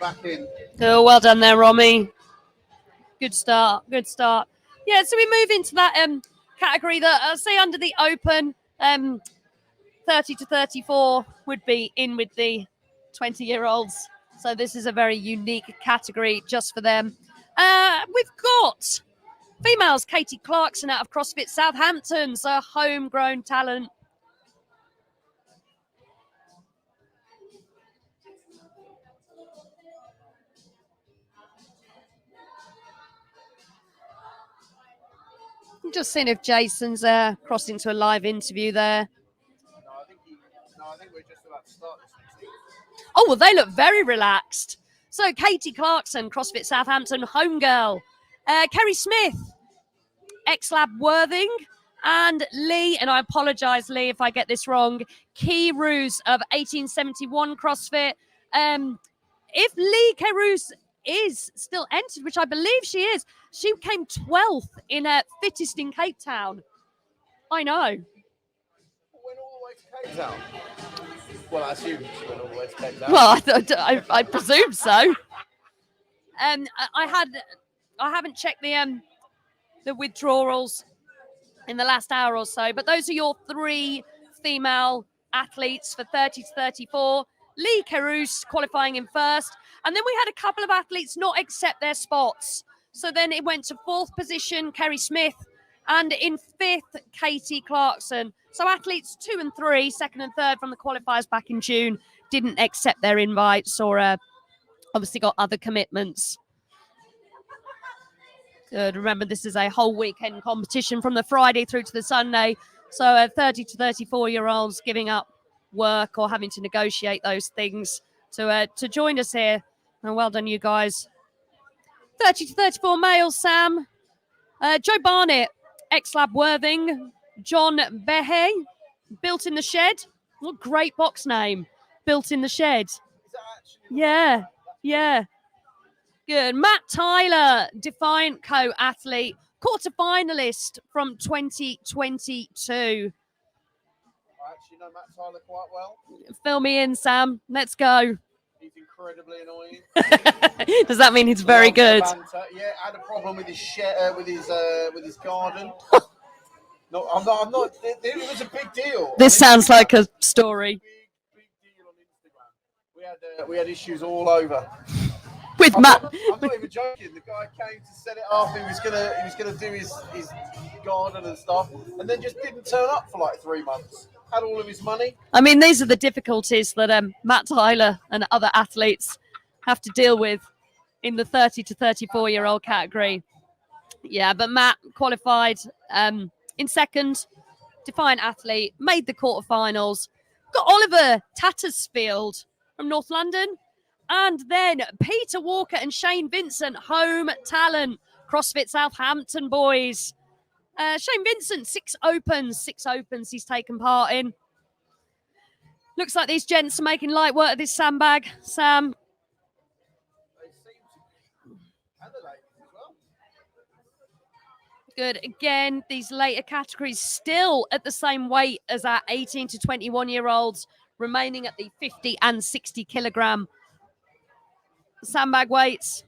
back in. Oh, well done there, Romy. Good start. Good start. Yeah, so we move into that category that, say, under the open, 30 to 34 would be in with the 20-year-olds. So this is a very unique category just for them. We've got females, Katie Clarkson out of CrossFit Southampton, so a homegrown talent. I'm just seeing if Jason's crossed into a live interview there. No, I think we're just about to start this next season. Oh, well, they look very relaxed. So Katie Clarkson, CrossFit Southampton, homegirl. Kerry Smith, ex-Lab Worthing. And Lee, and I apologise, Lee, if I get this wrong, Key Roos of 1871 CrossFit. If Lee Keroos is still entered, which I believe she is, she came 12th in fittest in Cape Town. I know. Went all the way to Cape Town. Well, I assume she went all the way to Cape Town. Well, I presume so. I haven't checked the withdrawals in the last hour or so, but those are your three female athletes for 30 to 34. Lee Keroos qualifying in first, and then we had a couple of athletes not accept their spots. So then it went to fourth position, Kerry Smith, and in fifth, Katie Clarkson. So athletes 2 and 3, second and third from the qualifiers back in June, didn't accept their invites or obviously got other commitments. Good. Remember, this is a whole weekend competition from the Friday through to the Sunday. So 30 to 34-year-olds giving up work or having to negotiate those things to join us here. And well done, you guys. 30 to 34 males, Sam. Joe Barnett, ex-Lab Worthing. John Behe, Built in the Shed. What a great box name. Built in the Shed. Is that actually Yeah. Good. Matt Tyler, Defiant co-athlete, quarter-finalist from 2022. I actually know Matt Tyler quite well. Fill me in, Sam. Let's go. He's incredibly annoying. Does that mean he's very good? Yeah, I had a problem with his shed, with his garden. No, I'm not. It was a big deal. This sounds like a story. Big deal on Instagram. We had issues all over. With Matt. I'm not even joking. The guy came to set it up. He was gonna do his garden and stuff, and then just didn't turn up for like 3 months. Had all of his money. I mean, these are the difficulties that Matt Tyler and other athletes have to deal with in the 30 to 34-year-old category. Yeah, but Matt qualified in second, Defiant athlete, made the quarterfinals. Got Oliver Tattersfield from North London. And then Peter Walker and Shane Vincent, home talent, CrossFit Southampton boys. Shane Vincent, 6 opens he's taken part in. Looks like these gents are making light work of this sandbag, Sam. They seem to be. And the ladies as well. Good. Again, these later categories still at the same weight as our 18 to 21-year-olds, remaining at the 50 and 60 kilogram sandbag weights.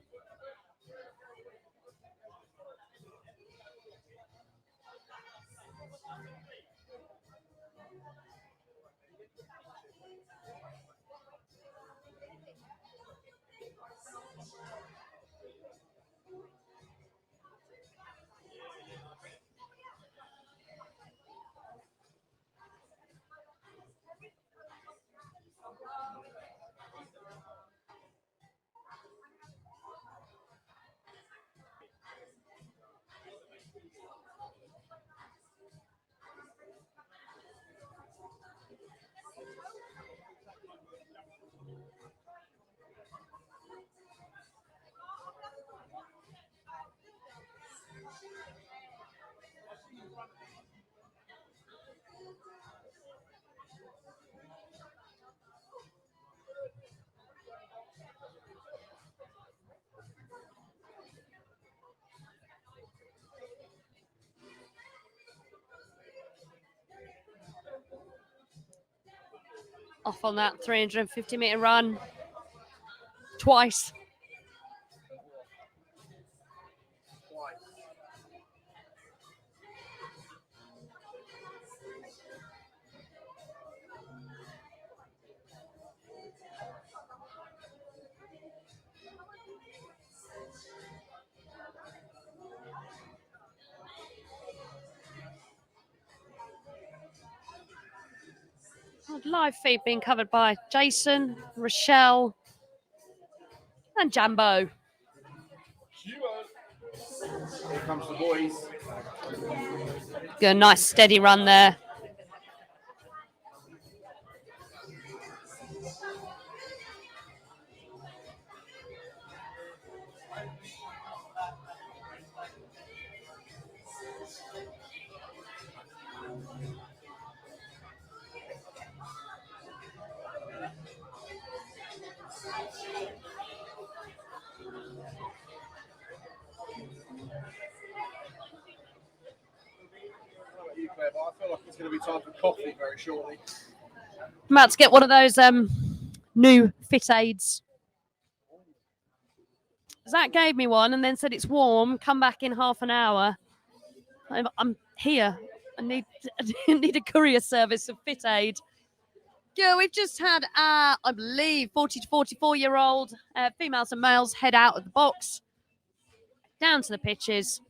Off on that 350-meter run. twice. Live feed being covered by Jason, Rochelle, and Jambo. Here comes the boys. Good, nice steady run there. You, Claire, but I feel like it's going to be time for coffee very shortly. I'm about to get one of those new fit aids. Zach gave me one and then said it's warm. Come back in half an hour. I'm here. I need a courier service of fit aid. Yeah, we've just had, I believe, 40 to 44-year-old females and males head out of the box, down to the pitches.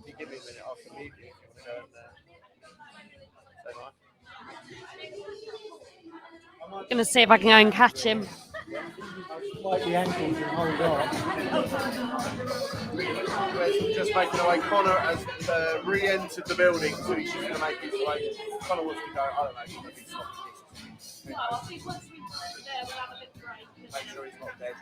You give me a minute, I can leave you if you want to go in there. I'm going to see if I can go and catch him. Like the ankles and hold on. We're just making our way. Connor has re-entered the building, so he's just going to make his way. Connor wants to go, I don't know, he's going to be stopped. Make sure he's not dead.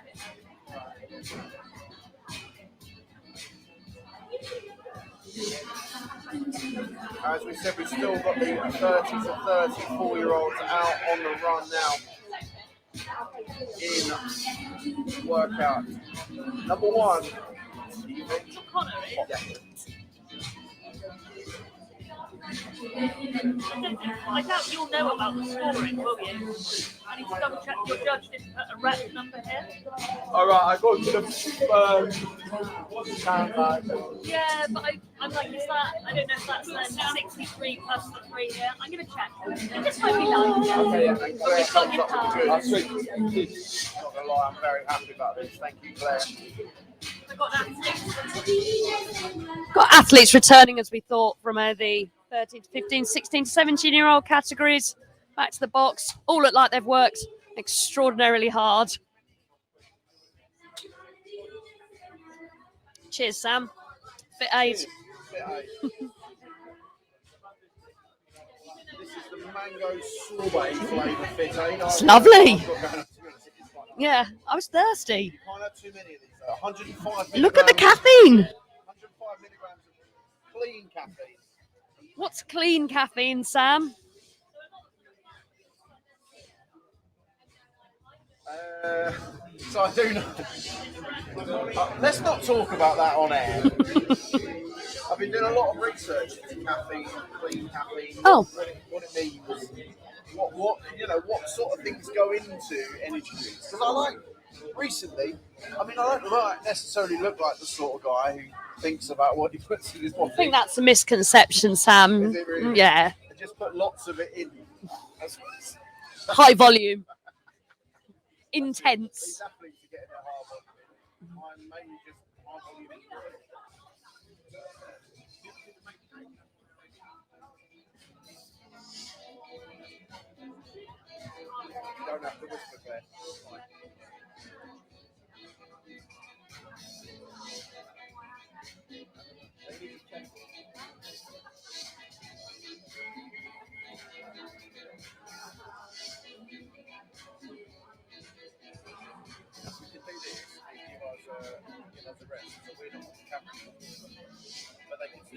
As we said, we've still got the 30 to 34-year-olds out on the run now in workout. Number one, tfench. Yeah. I doubt you'll know about the scoring, will you? I need to double check your judge didn't put a rep number here. Alright, I got to the soundbag. Yeah, but I'm like, is that, I don't know if that's then 63 plus the 3 here. I'm going to check. This might be done. Okay, yeah, and Claire We've got comes your up card. with good. Not gonna lie, I'm very happy about this. Thank you, Claire. I've got that. Got athletes returning, as we thought, from the 13 to 15, 16 to 17-year-old categories. Back to the box. All look like they've worked extraordinarily hard. Cheers, Sam. Fit aid. Fit aid. This is the mango sorbet flavour fit aid. It's lovely. I've got going up, to be honest, it's quite nice. Yeah, I was thirsty. You can't have too many of these. 105 Look at the milligrams- caffeine. 105 milligrams of clean caffeine. What's clean caffeine, Sam? So I do know. Let's not talk about that on air. I've been doing a lot of research into caffeine, clean caffeine. Oh. What it means. What what sort of things go into energy drinks? Because I like recently. I mean, I don't necessarily look like the sort of guy who thinks about what he puts in his body. I think that's a misconception, Sam. Is it really? Yeah. I just put lots of it in. High volume. Intense. These athletes are getting their hard work. I'm mainly just hard volume. You don't have to whisper, Claire. It's fine.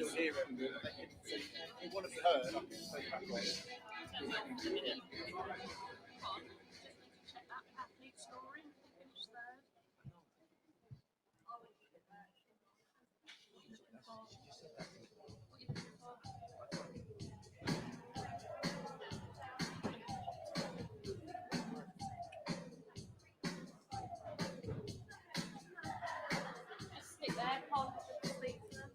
still hear him. So if you want to be heard, I can say back on. Check that athlete story. Finish third. Just stick there, Paul. Speak to them.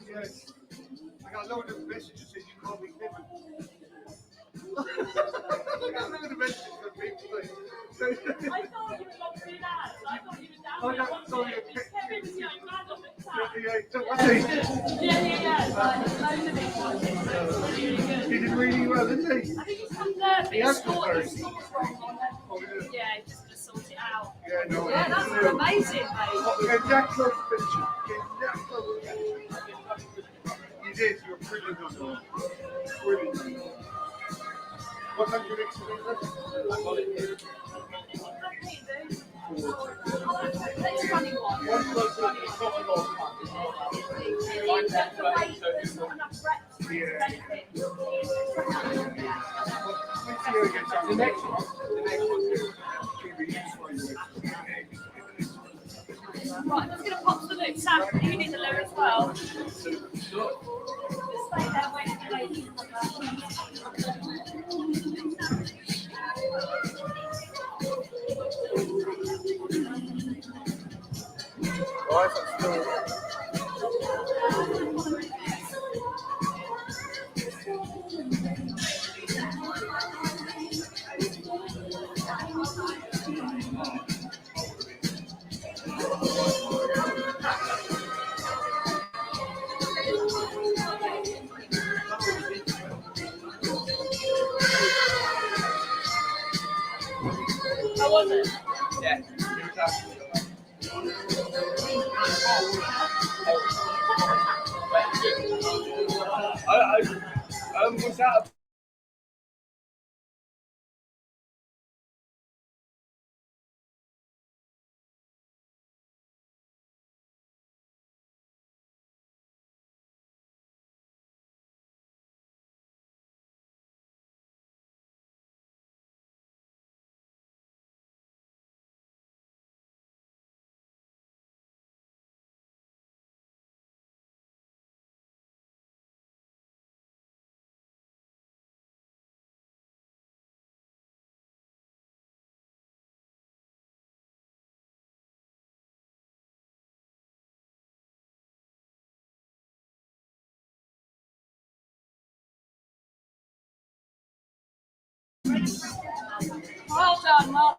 Yes. I got a load of messages saying you can't be living. I got a load of messages from people saying. I thought you were not doing that. I thought you were down Oh, there. no, sorry. Kevin was going mad on the chat. Yeah. Like, loads of it. Really good. He did really well, didn't he? I think he's come third. He has come scored third. wrong on them. Yeah, he's just going to sort it out. Yeah, no. Yeah, that's amazing, mate. Get that close picture. Get that close picture. You did. You were brilliant on that. Brilliant. What time do you next to me? I got it here. That's funny one. One close to the coffee bar. Yeah. Let's see how it gets on. The next one. Right, I'm just going to pop the loop. Sam, you need the loop as well. Just stay there waiting for the lady to come Guys, I'm still. How was it? Yeah. Was that a Well done, Mark.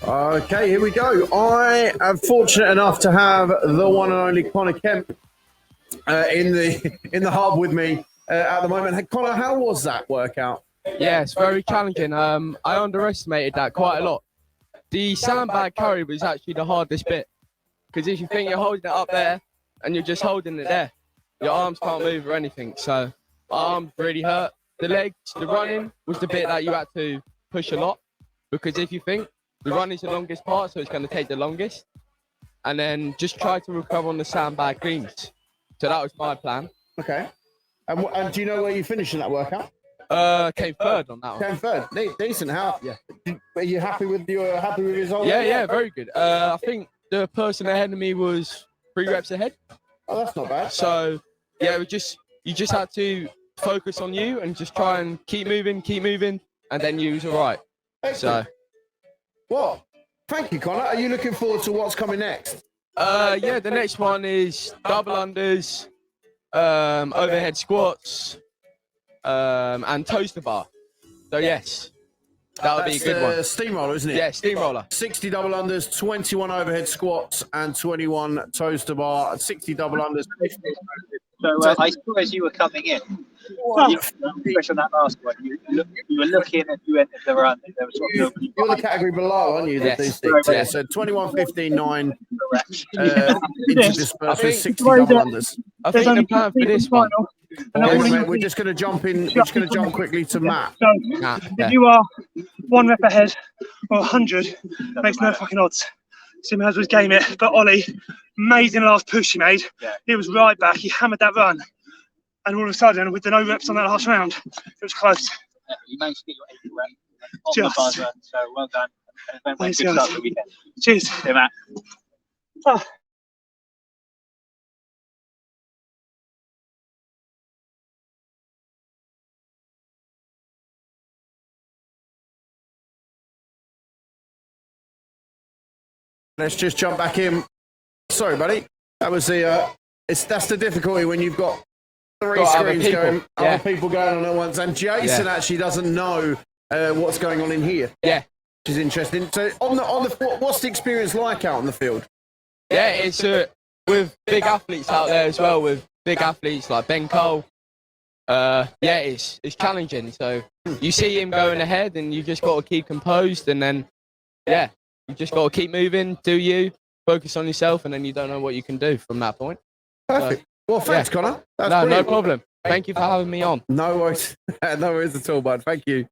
Okay, here we go. I am fortunate enough to have the one and only Connor Kemp in the hub with me at the moment. Hey, Connor, how was that workout? Yeah, it's very challenging. I underestimated that quite a lot. The sandbag carry was actually the hardest bit, because if you think you're holding it up there and you're just holding it there, your arms can't move or anything. So my arms really hurt. The legs, the running was the bit that you had to push a lot, because if you think the run is the longest part, so it's going to take the longest, and then just try to recover on the sandbag cleans. So that was my plan. Okay. And do you know where you finished in that workout? Came third on that one. Came third. Decent. How? Yeah. Are you happy with your result? Yeah, very good. I think the person ahead of me was 3 reps ahead. Oh, that's not bad. So yeah, you just had to focus on you and just try and keep moving, and then you was all right. Excellent. So well, thank you, Connor. Are you looking forward to what's coming next? yeah, the next one is double unders, overhead squats, and toaster bar. So yes, that would be a good one. Steamroller, isn't it? Yeah, steamroller. 60 double unders, 21 overhead squats, and 21 toaster bar. 60 double unders. So I saw as you were coming in, especially on that last one, you were looking and you entered the run. There was sort of You're the category below, aren't you? Yes. Yeah, so 21, 15, 9 into dispersal, 60 double unders. I think the plan for this one. We're just going to jump in. We're just going to jump quickly to Matt. So if you are 1 rep ahead or 100, makes no fucking odds. Sim has was game it, but Ollie, amazing last push he made. Yeah. He was right back. He hammered that run, and all of a sudden, with the no reps on that last round, it was close. you managed to get your 8th rep on the buzzer, so well done. And good start to the weekend. Cheers. See you, Matt. Oh. Let's just jump back in. Sorry, buddy. That was that's the difficulty when you've got 3 screens going, other people going on at once, and Jason actually doesn't know what's going on in here. Yeah, which is interesting. So on the what's the experience like out on the field? Yeah, it's with big athletes out there as well, with big athletes like Ben Cole. Yeah, it's challenging. So you see him going ahead, and you just got to keep composed, and then you just got to keep moving, do you, focus on yourself, and then you don't know what you can do from that point. Perfect. So, well, thanks, Connor. That's no brilliant. problem. Thank you for having me on. No worries. No worries at all, bud. Thank you.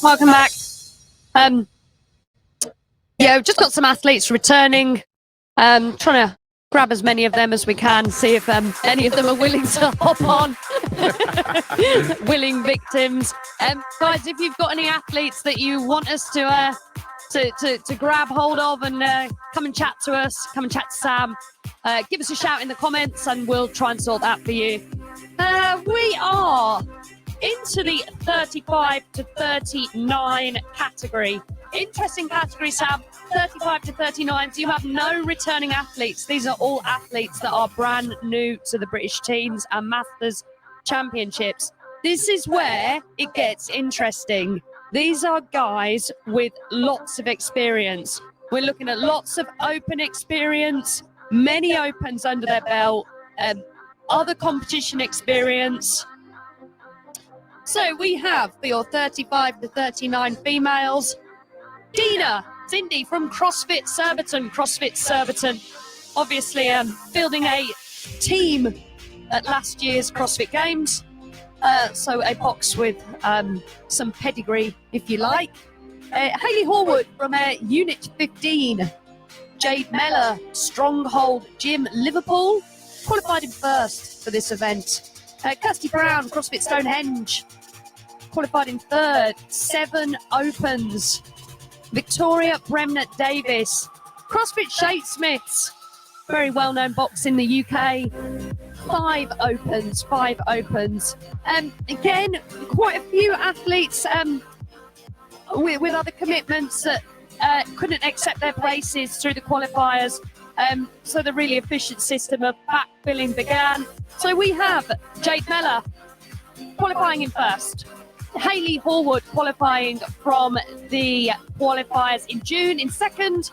Welcome back. Yeah, we've just got some athletes returning. Trying to grab as many of them as we can, see if any of them are willing to hop on. Willing victims. Guys, if you've got any athletes that you want us to grab hold of and come and chat to us, come and chat to Sam, give us a shout in the comments and we'll try and sort that for you. We are into the 35 to 39 category. Interesting category, Sam. 35 to 39. So you have no returning athletes. These are all athletes that are brand new to the British Teens and Masters Championships. This is where it gets interesting. These are guys with lots of experience. We're looking at lots of open experience, many opens under their belt, other competition experience. So we have for your 35 to 39 females, Dina Cindy from CrossFit Surbiton. Obviously fielding a team at last year's CrossFit Games. So a box with some pedigree, if you like. Hayley Horwood from Unit 15. Jade Meller, Stronghold Gym, Liverpool. Qualified in first for this event. Kirsty Brown, CrossFit Stonehenge. Qualified in third. 7 opens. Victoria Bremner Davis, CrossFit Shadesmiths, very well-known box in the UK. 5 opens. Again, quite a few athletes with other commitments that couldn't accept their places through the qualifiers. So the really efficient system of backfilling began. So we have Jade Meller qualifying in first. Hayley Horwood qualifying from the qualifiers in June in second.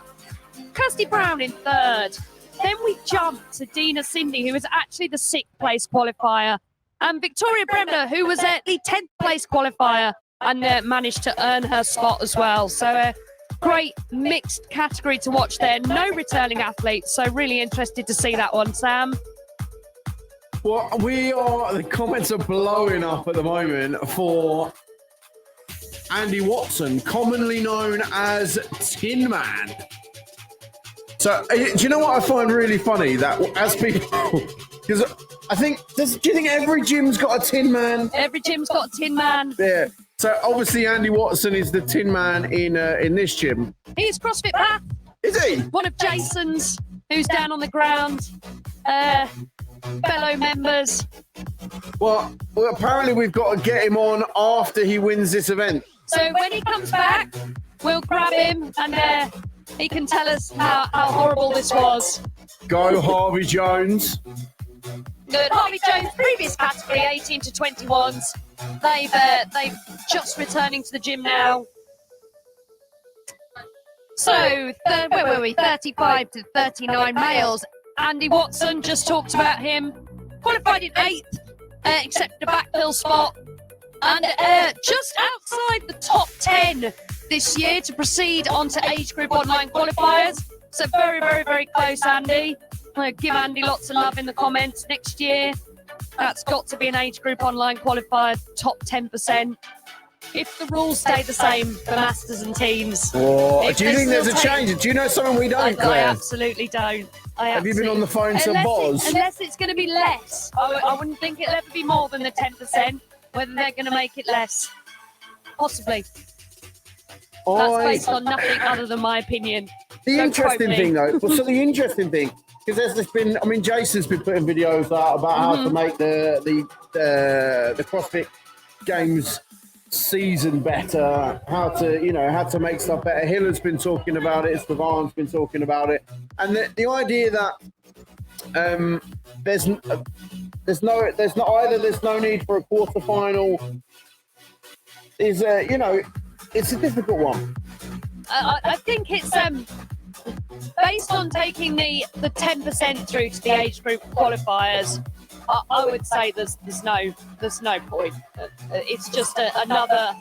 Kirsty Brown in third. Then we jump to Dina Cindy, who was actually the 6th place qualifier, and Victoria Bremner, who was at the 10th place qualifier and managed to earn her spot as well. So a great mixed category to watch there. No returning athletes, so really interested to see that one, Sam. Well, the comments are blowing up at the moment for Andy Watson, commonly known as Tin Man. So, do you know what I find really funny? That as people, because I think, do you think every gym's got a Tin Man? Every gym's got a Tin Man. Yeah. So obviously Andy Watson is the Tin Man in this gym. He's CrossFit Bath. Is he? One of Jason's, who's down on the ground. Fellow members. Well, apparently we've got to get him on after he wins this event. So when he comes back, we'll grab him and he can tell us how horrible this was. Go Harvey Jones. Good. Harvey Jones, previous category, 18 to 21s. They've just returning to the gym now. So, where were we? 35 to 39 males. Andy Watson, just talked about him. Qualified in 8th, accepted a backfill spot. And just outside the top 10 this year to proceed on to age group online qualifiers. So very, very, very close, Andy. Give Andy lots of love in the comments. Next year, that's got to be an age group online qualifier, top 10%. If the rules stay the same for Masters and Teams. Oh, do you think there's a change? Do you know something we don't, Claire? I absolutely don't. Have you been on the phone to Boz? Unless it's going to be less. I wouldn't think it'll ever be more than the 10%. Whether they're going to make it less. Possibly. That's based on nothing other than my opinion. The interesting thing, though, so the interesting thing, because there's been, I mean, Jason's been putting videos out about how to make the CrossFit Games season better, how to make stuff better. Hiller's been talking about it, Stavan's been talking about it, and the idea that there's no need for a quarterfinal is it's a difficult one. I think it's based on taking the 10% through to the age group qualifiers. I would say there's no point. It's just another,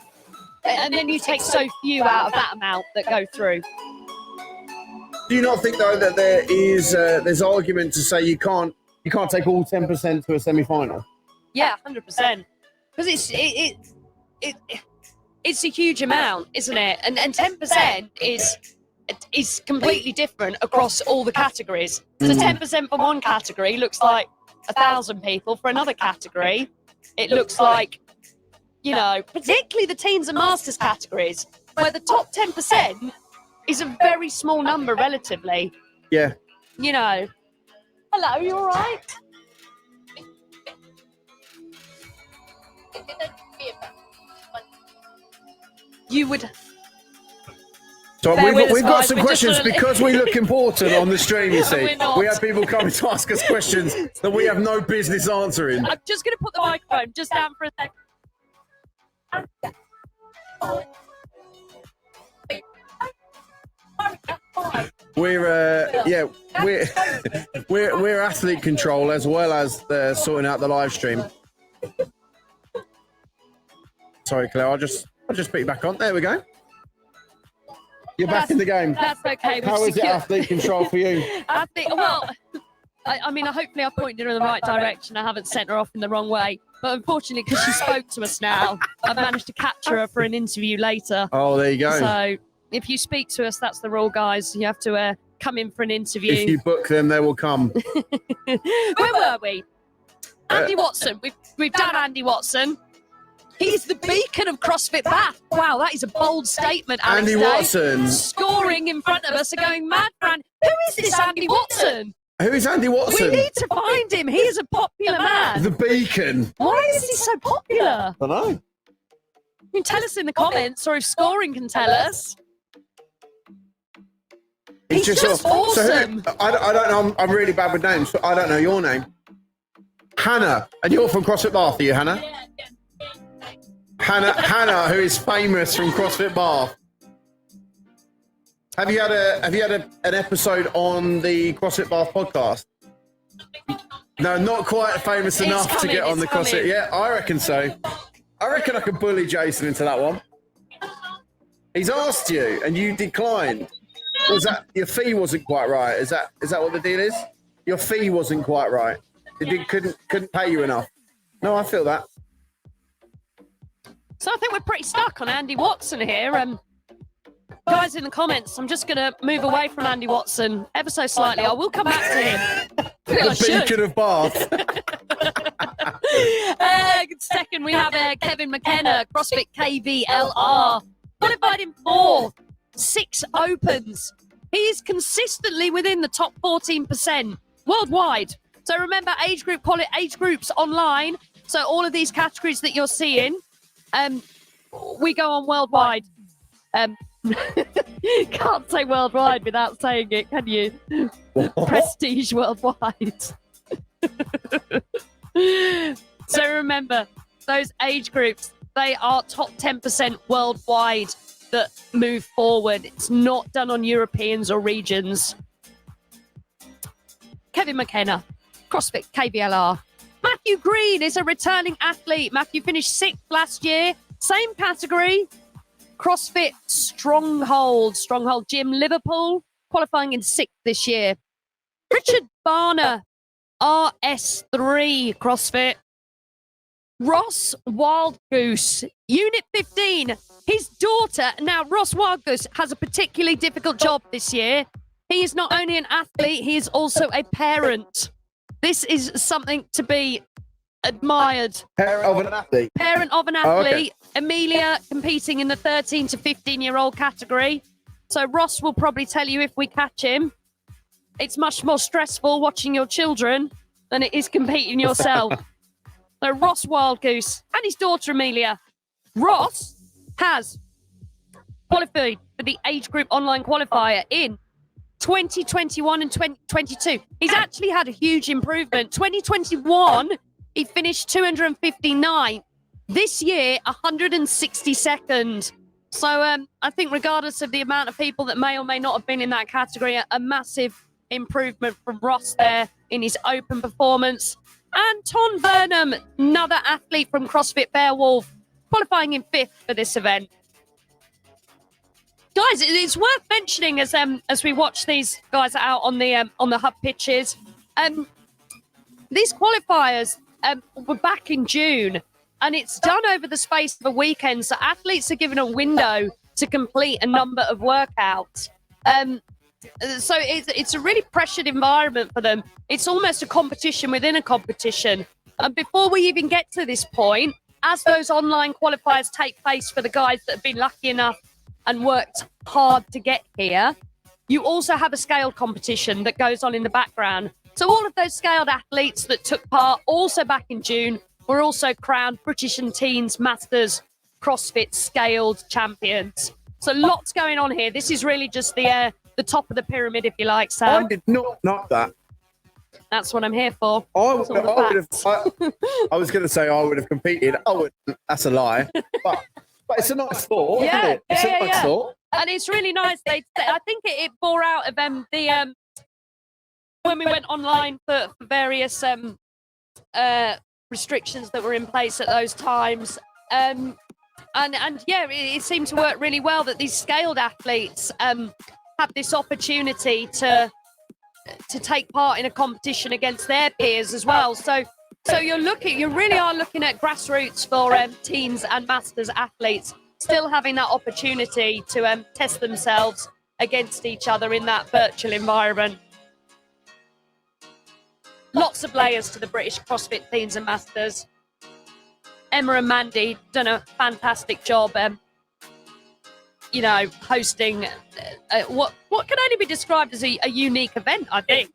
and then you take so few out of that amount that go through. Do you not think though that there's argument to say you can't take all 10% to a semi-final? Yeah, 100%. Because it's a huge amount, isn't it? And 10% is completely different across all the categories. So 10% for one category looks like 1,000 people. For another category, it looks like, you know, particularly the teens and masters categories, where the top 10% is a very small number relatively. Yeah. You know. Hello, you all right? You would. So Bear with us, we've got guys, some we're just questions sort of- because we look important on the stream, you see. We're not. We have people coming to ask us questions that we have no business answering. I'm just going to put the microphone just down for a second. We're athlete control as well as sorting out the live stream. Sorry, Claire, I'll just put you back on. There we go. You're back in the game. That's okay. we've How is it secured- athlete control for you? Well, I mean, hopefully I pointed her in the right direction. I haven't sent her off in the wrong way. But unfortunately, because she spoke to us now, I've managed to capture her for an interview later. Oh, there you go. So if you speak to us, that's the rule, guys. You have to come in for an interview. If you book them, they will come. Where were we? Andy Watson. We've done Andy Watson. He's the beacon of CrossFit Bath. Wow, that is a bold statement, Alex Andy Day. Watson. Scoring in front of us are going mad, Fran. Who is this Andy Watson? Who is Andy Watson? We need to find him. He is a popular man. The beacon. Why is he so popular? I don't know. You can tell us in the comments, or if Scoring can tell us. He's just awesome. So I don't know. I'm really bad with names. So I don't know your name. Hannah. And you're from CrossFit Bath, are you, Hannah? Hannah, who is famous from CrossFit Bath. Have you had an episode on the CrossFit Bath podcast? No, not quite famous enough to get on the CrossFit. Yeah, I reckon so. I reckon I could bully Jason into that one. He's asked you and you declined. Was that your fee wasn't quite right? Is that what the deal is? Your fee wasn't quite right. It couldn't pay you enough. No, I feel that. So I think we're pretty stuck on Andy Watson here. Guys in the comments, I'm just going to move away from Andy Watson ever so slightly. I will come back to him. The beacon of Bath. Second, we have Kevin McKenna, CrossFit KVLR. Qualified in 6 opens. He is consistently within the top 14% worldwide. So remember, age groups online. So all of these categories that you're seeing, we go on worldwide. Can't say worldwide without saying it, can you? Prestige worldwide. So remember, those age groups, they are top 10% worldwide that move forward. It's not done on Europeans or regions. Kevin McKenna, CrossFit KVLR. Matthew Green is a returning athlete. Matthew finished 6th last year. Same category. CrossFit Stronghold Gym, Liverpool, qualifying in 6th this year. Richard Barner, RS3 CrossFit. Ross Wildgoose, Unit 15. His daughter, now Ross Wildgoose has a particularly difficult job this year. He is not only an athlete, he is also a parent. This is something to be admired. Parent of an athlete. Parent of an athlete. Oh, okay. Amelia competing in the 13 to 15-year-old category. So Ross will probably tell you if we catch him. It's much more stressful watching your children than it is competing yourself. So Ross Wildgoose and his daughter Amelia. Ross has qualified for the age group online qualifier in 2021 and 2022. He's actually had a huge improvement. 2021, he finished 259. This year, 162nd. So I think regardless of the amount of people that may or may not have been in that category, a massive improvement from Ross there in his open performance. And Ton Burnham, another athlete from CrossFit Beowulf, qualifying in 5th for this event. Guys, it's worth mentioning as we watch these guys out on the hub pitches. These qualifiers were back in June, and it's done over the space of a weekend. So athletes are given a window to complete a number of workouts. So it's a really pressured environment for them. It's almost a competition within a competition. And before we even get to this point, as those online qualifiers take place for the guys that have been lucky enough and worked hard to get here, you also have a scaled competition that goes on in the background. So all of those scaled athletes that took part also back in June were also crowned British and Teens Masters CrossFit Scaled Champions. So lots going on here. This is really just the top of the pyramid, if you like, Sam. I did not know that. That's what I'm here for. I That's all the would have. facts. I was going to say I would have competed. I would. That's a lie. But it's a nice thought, Yeah, isn't it? It's yeah, a nice yeah. thought. And it's really nice. I think it bore out of when we went online for various restrictions that were in place at those times. And yeah, it seemed to work really well that these scaled athletes have this opportunity to take part in a competition against their peers as well. So you really are looking at grassroots for teens and masters athletes still having that opportunity to test themselves against each other in that virtual environment. Lots of layers to the British CrossFit Teens and Masters. Emma and Mandy done a fantastic job, hosting what can only be described as a unique event, I think.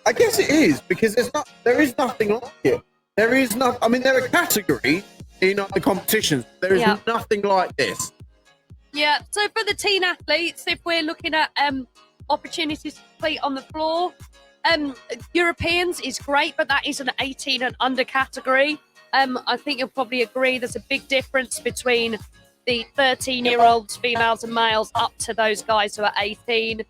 I guess it is, because there is nothing like it. There is no. I mean, there are categories in the competitions. There is nothing like this. Yeah. So for the teen athletes, if we're looking at opportunities to compete on the floor, Europeans is great, but that is an 18 and under category. I think you'll probably agree there's a big difference between the 13-year-olds, females and males, up to those guys who are 18.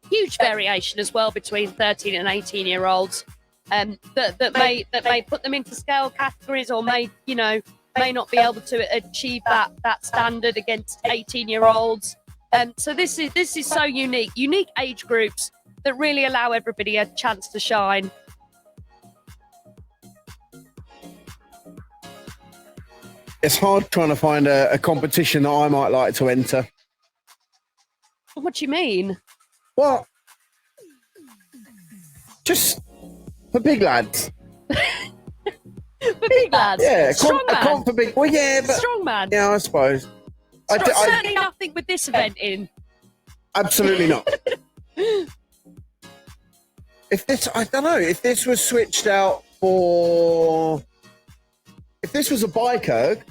Huge variation as well between 13 and 18-year-olds. That may put them into scale categories, or may not be able to achieve that standard against 18-year-olds. So this is so unique age groups that really allow everybody a chance to shine. It's hard trying to find a competition that I might like to enter. What do you mean? Well, just for big lads. For big lads? Yeah, strongman. for big. Well, yeah, but Strongman. yeah, I suppose. Certainly nothing with this event in. Absolutely not. I don't know, if this was switched out for, if this was a bike-erg,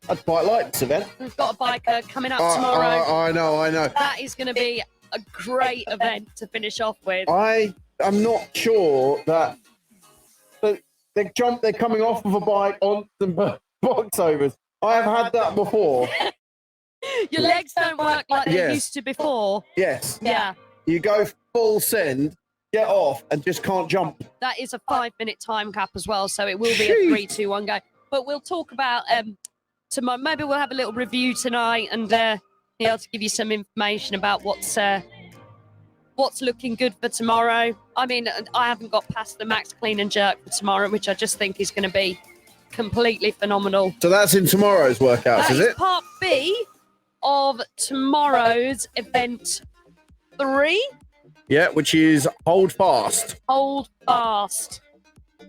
I'd quite like this event. We've got a biker coming up tomorrow. I know. That is going to be a great event to finish off with. I'm not sure that they're coming off of a bike on some box overs. I have had that before. Your legs don't work like they used to before. Yes. Yeah. You go full send, get off, and just can't jump. That is a 5-minute time cap as well, so it will be a 3, 2, 1 go. But we'll talk about tomorrow. Maybe we'll have a little review tonight and be able to give you some information about what's looking good for tomorrow. I mean, I haven't got past the max clean and jerk for tomorrow, which I just think is going to be completely phenomenal. So that's in tomorrow's workouts, is it? Part B of tomorrow's event 3. Yeah, which is hold fast. Hold fast.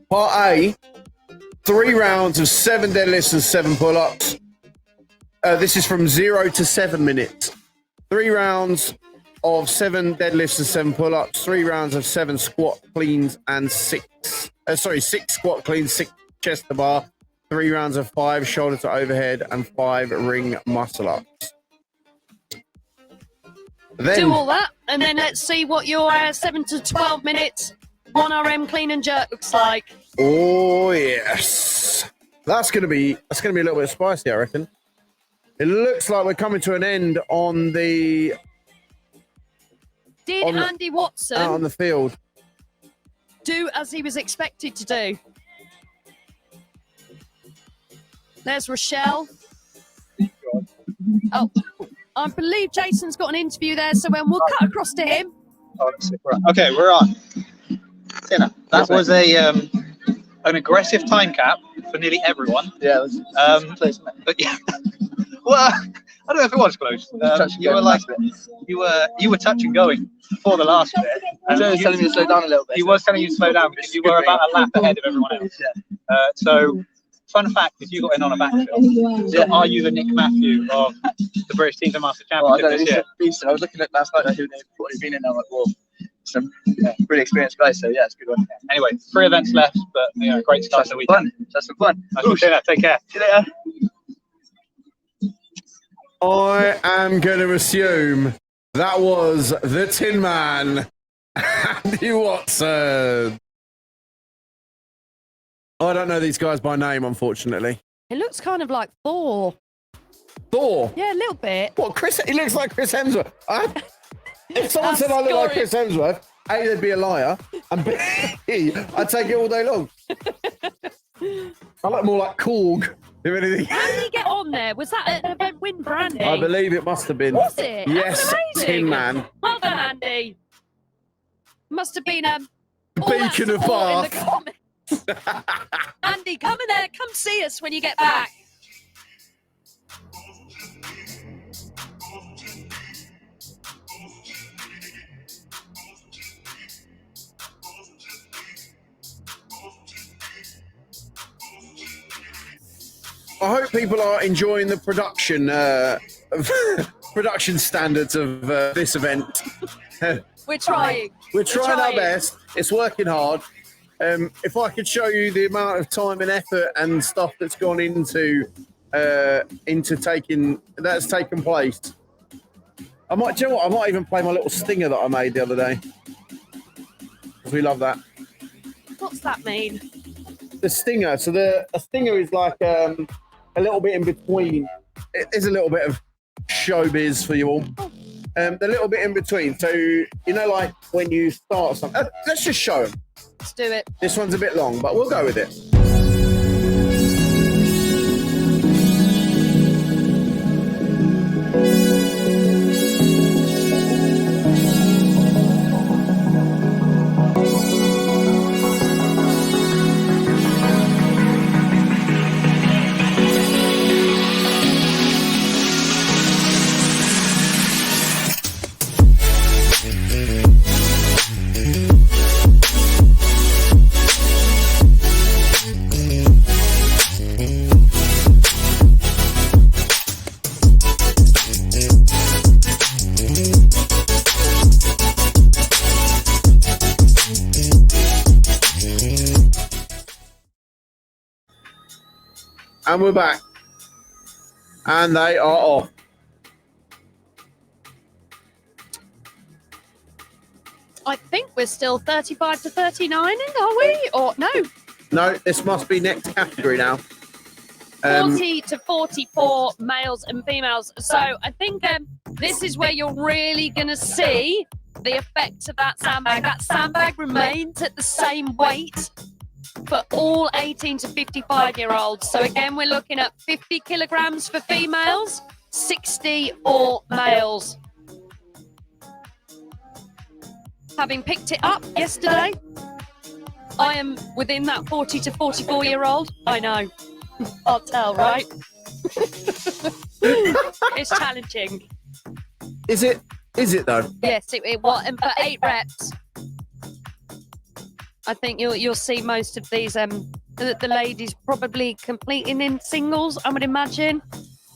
Part A, 3 rounds of 7 deadlifts and 7 pull-ups. This is from 0 to 7 minutes. 3 rounds of 7 deadlifts and 7 pull-ups. 3 rounds of 7 squat cleans and 6 squat cleans, 6 chest to bar. 3 rounds of 5 shoulder to overhead and 5 ring muscle-ups. Then, do all that, and then let's see what your 7 to 12 minutes 1RM clean and jerk looks like. Oh yes, that's gonna be a little bit spicy, I reckon. It looks like we're coming to an end on the. Did Andy Watson out on the field do as he was expected to do? There's Rochelle. Oh, I believe Jason's got an interview there, so we'll cut across to him. Okay, we're on. That was a an aggressive time cap for nearly everyone. Yeah, it was close, wasn't it? But yeah, well, I don't know if it was close. You were like, you were touch and going before the last bit. Joe was telling me to slow down a little bit. He was telling you to slow down because you were about a lap ahead of everyone else. So, fun fact: if you got in on a backfill, so are you the Nick Matthew of the British Team to Master Championship this year? I was looking at last night who they've been in. I'm like, well, some really experienced guys. So yeah, it's a good one. Anyway, 3 events left, but great start to the weekend. That's some fun. Nice to see that. Take care. See you later. I am going to assume that was the Tin Man, Andy Watson. I don't know these guys by name, unfortunately. It looks kind of like Thor. Thor? Yeah, a little bit. What, Chris? He looks like Chris Hemsworth. If someone said I look like Chris Hemsworth, A, they'd be a liar, and B, I'd take it all day long. I look more like Korg, if anything. How did he get on there? Was that an event win for Andy? I believe it must have been. Was it? Yes, That's amazing. Tin Man. Well done, Andy. Must have been Beacon of Bath. Andy, come in there. Come see us when you get back. I hope people are enjoying the production standards of this event. We're trying. We're trying our best. It's working hard. If I could show you the amount of time and effort and stuff that's gone into that's taken place, I might. Do you know what? I might even play my little stinger that I made the other day, because we love that. What's that mean? The stinger. So a stinger is like a little bit in between. It is a little bit of showbiz for you all. The little bit in between. So like when you start something. Let's just show them. Let's do it. This one's a bit long, but we'll go with it. And we're back. And they are off. I think we're still 35 to 39, are we? Or no? No, this must be next category now. 40 to 44 males and females. So I think this is where you're really going to see the effect of that sandbag. That sandbag remains at the same weight for all 18 to 55-year-olds. So again, we're looking at 50 kilograms for females, 60 for males. Having picked it up yesterday, I am within that 40 to 44-year-old. I know. I'll tell, right? It's challenging. Is it though? Yes, it was. And for 8 reps, I think you'll see most of these the ladies probably completing in singles, I would imagine.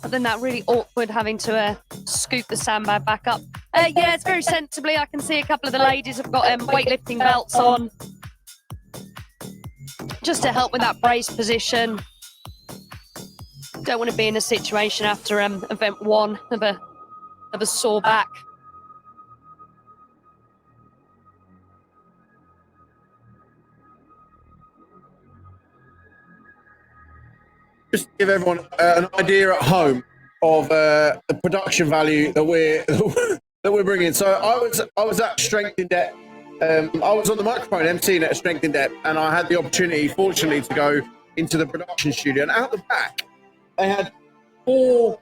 But then that really awkward having to scoop the sandbag back up. Yeah, it's very sensibly. I can see a couple of the ladies have got weightlifting belts on, just to help with that brace position. Don't want to be in a situation after event 1 of a sore back. Just to give everyone an idea at home of the production value that we're bringing. So I was at Strength in Depth. I was on the microphone emceeing at Strength in Depth, and I had the opportunity, fortunately, to go into the production studio. And out the back, they had 4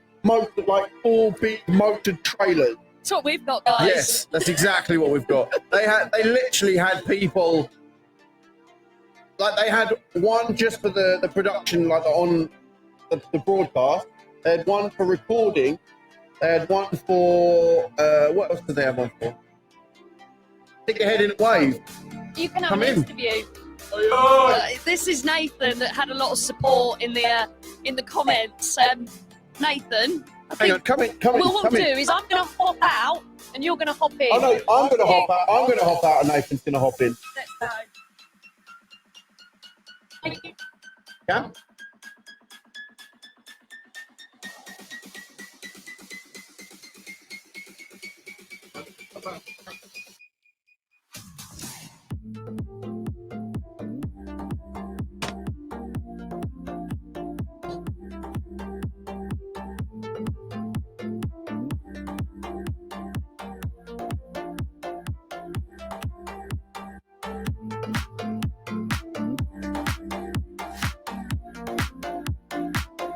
big motored trailers. That's what we've got, guys. Yes, that's exactly what we've got. They literally had people like they had one just for the production, like on the broadcast. They had one for recording. They had one for what else did they have one for? Stick your head in a wave. You can have Come an in. interview. This is Nathan that had a lot of support in the comments. Nathan, I Hang on, think come in. what we'll do is I'm going to hop out and you're going to hop in. Oh no, I'm going to hop out. I'm going to hop out, and Nathan's going to hop in. Let's go. Thank you. Yeah.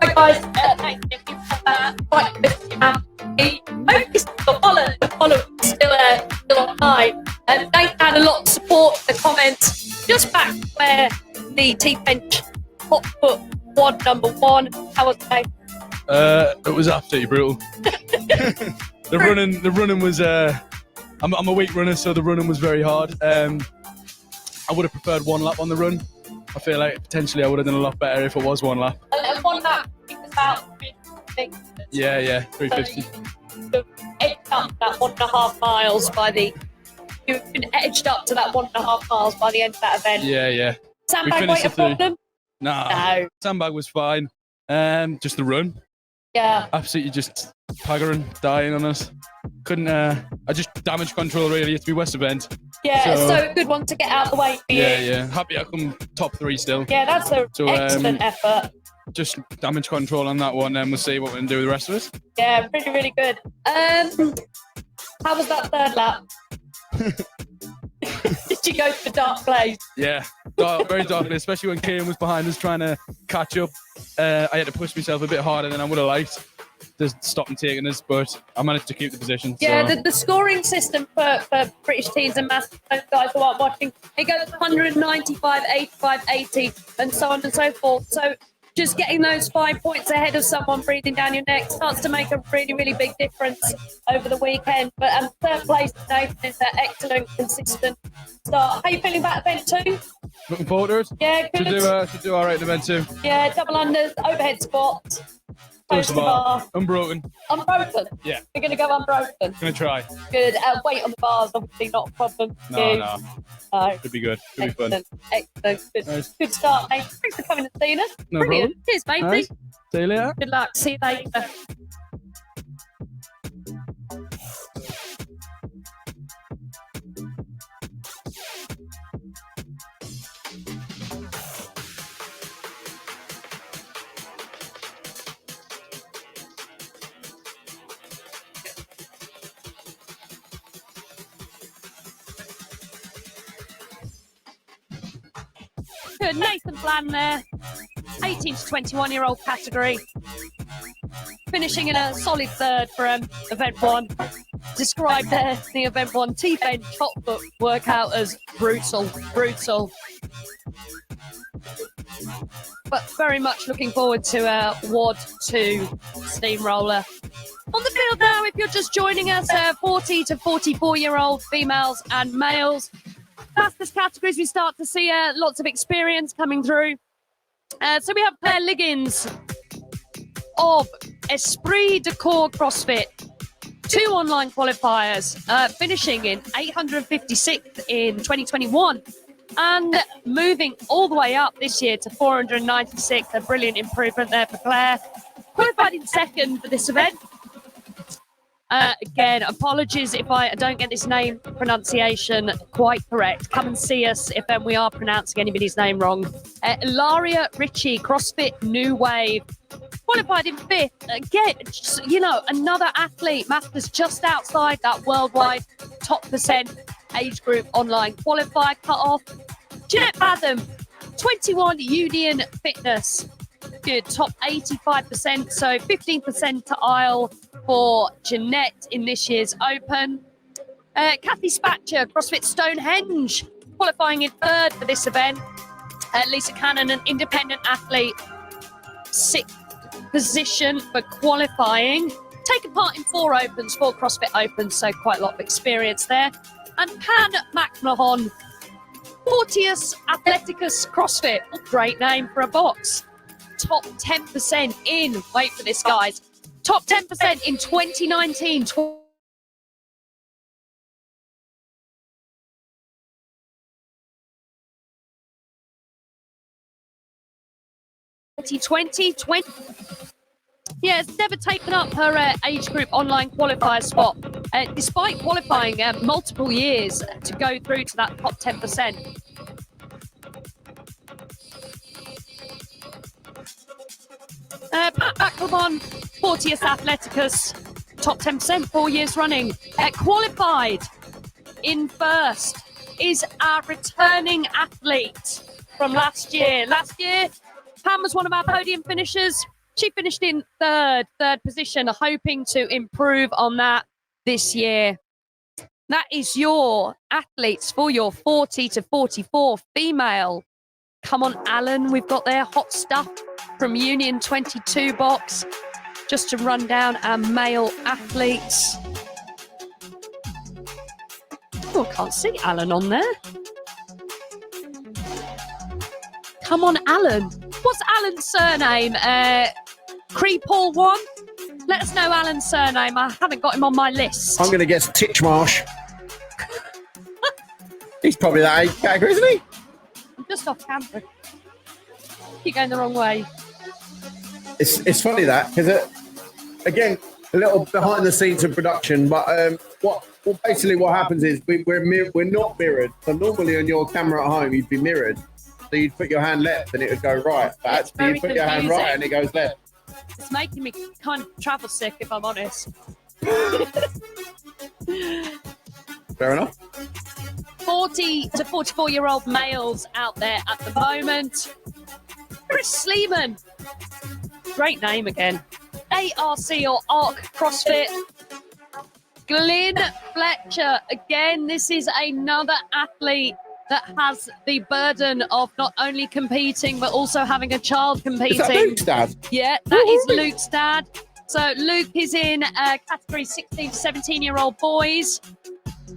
Hi guys, thanks if you hope you still follow still online. They had a lot of support in the comments just back where the tfench hotfot quad #1. How was it? It was absolutely brutal. The running was I'm a weak runner, so the running was very hard. I would have preferred one lap on the run. I feel like potentially I would have done a lot better if it was one lap. And one lap it was about 350. Yeah, 350. So edged up that 1.5 miles by the. You've been edged up to that 1.5 miles by the end of that event. Yeah. Sandbag finished weight a it through. problem? Nah, No. sandbag was fine. Just the run, Yeah. absolutely just paggering, dying on us. Couldn't. I just damage control really. It's my West event. Yeah, So- so a good one to get out of the way for you. Yeah. Happy I come top 3 still. Yeah, that's an So, excellent effort. Just damage control on that one, and we'll see what we can do with the rest of it. Yeah, really good. How was that third lap? Did you go to the dark place? Yeah, very darkly, especially when Kieran was behind us trying to catch up. I had to push myself a bit harder than I would have liked to stop him taking us, but I managed to keep the position. Yeah, so. the scoring system for British teams and massive guys who aren't watching, it goes 195, 85, 80, and so on and so forth. So just getting those 5 points ahead of someone breathing down your neck starts to make a really big difference over the weekend. But third place, Nathan, is an excellent, consistent start. How are you feeling about event 2? Looking forward to it. Yeah, good. Should do all right in event 2. Yeah, double unders, overhead squats, Close close to to bar. bar. Unbroken. Unbroken. Yeah. We're going to go unbroken. Gonna try. Good. Weight on the bars, obviously not a problem. for No, you. no. No. Could be good. Could be fun. Excellent. Good. Nice. Good start, mate. Thanks for coming and seeing us. No Brilliant. problem. Cheers, matey. Nice. See you later. Good luck. See you later. Good. Nathan Bland there. 18 to 21-year-old category. Finishing in a solid third for event 1. Described there the event 1 tfench hotfoot workout as brutal. But very much looking forward to WOD 2 steamroller. On the field now, if you're just joining us, 40 to 44-year-old females and males. Fastest categories, we start to see lots of experience coming through. So we have Claire Liggins of Esprit de Corps CrossFit. 2 online qualifiers, finishing in 856th in 2021 and moving all the way up this year to 496th. A brilliant improvement there for Claire. Qualified in 2nd for this event. Again, apologies if I don't get this name pronunciation quite correct. Come and see us if we are pronouncing anybody's name wrong. Ilaria Ritchie, CrossFit New Wave. Qualified in 5th. Again, you know, another athlete, masters just outside that worldwide top percent age group online qualifier cut-off. Jeanette Batham, 21 Union Fitness. Good, top 85%, so 15th percentile for Jeanette in this year's Open. Kathy Spatcher, CrossFit Stonehenge, qualifying in 3rd for this event. Lisa Cannon, an independent athlete, 6th position for qualifying. Taken part in 4 Opens, 4 CrossFit Opens, so quite a lot of experience there. And Pan McMahon, Fortius Athleticus CrossFit, great name for a box. Top 10% in, wait for this guys, top 10% in 2019. 2020. Yeah, it's never taken up her age group online qualifier spot, despite qualifying multiple years to go through to that top 10%. Pat McElvon, 40th Athleticus, top 10%, 4 years running. Qualified in first is our returning athlete from last year. Last year, Pam was one of our podium finishers. She finished in third position, hoping to improve on that this year. That is your athletes for your 40 to 44 female. Come on, Alan, we've got their hot stuff from Union 22 box. Just to run down our male athletes. Oh, I can't see Alan on there. Come on, Alan. What's Alan's surname? Creepall 1? Let us know Alan's surname. I haven't got him on my list. I'm going to guess Titchmarsh. He's probably that age category, isn't he? I'm just off camera. Keep going the wrong way. It's funny that, because again, a little behind the scenes of production, but basically what happens is we're not mirrored. So normally on your camera at home, you'd be mirrored. So you'd put your hand left and it would go right. But actually you put your hand right and it goes left. It's making me kind of travel sick, if I'm honest. Fair enough. 40 to 44-year-old males out there at the moment. Chris Sleeman. Great name again. ARC or ARC CrossFit. Glyn Fletcher. Again, this is another athlete that has the burden of not only competing, but also having a child competing. Is that Luke's dad? Yeah, that is Luke's dad. So Luke is in category 16 to 17-year-old boys.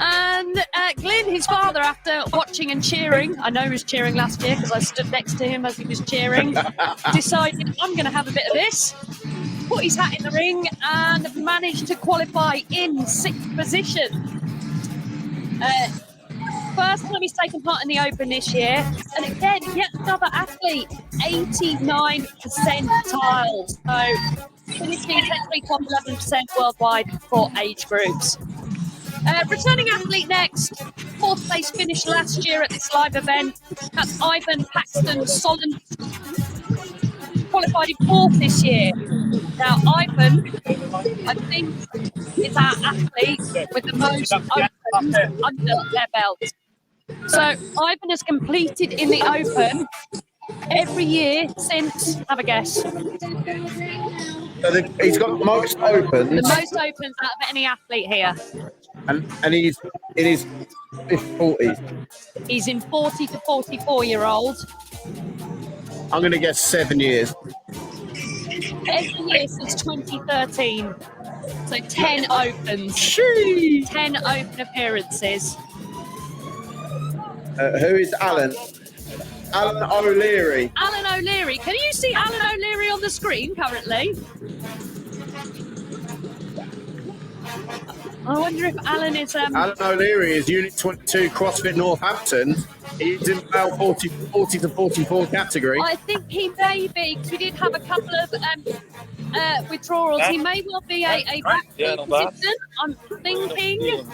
And Glyn, his father, after watching and cheering, I know he was cheering last year because I stood next to him as he was cheering, decided, I'm going to have a bit of this, put his hat in the ring and managed to qualify in 6th position. First time he's taken part in the Open this year. And again, yet another athlete, 89 percentile. So finishing technically top 11% worldwide for age groups. Returning athlete next, 4th place finish last year at this live event. That's Ivan Paxton Solent, qualified in 4th this year. Now, Ivan, I think, is our athlete with the most Opens under their belt. So, Ivan has competed in the Open every year since, have a guess. So he's got most Opens. The most Opens out of any athlete here. And he's in his 40s. He's in 40 to 44-year-old. I'm going to guess 7 years. Every year since 2013. So 10 Opens. Sheesh. 10 Open appearances. Who is Alan? Alan O'Leary. Alan O'Leary. Can you see Alan O'Leary on the screen currently? I wonder if Alan is... Alan O'Leary is Unit 22 CrossFit Northampton. He's in about 40 to 44 category. I think he may be, because we did have a couple of withdrawals. He may well be a participant, I'm thinking.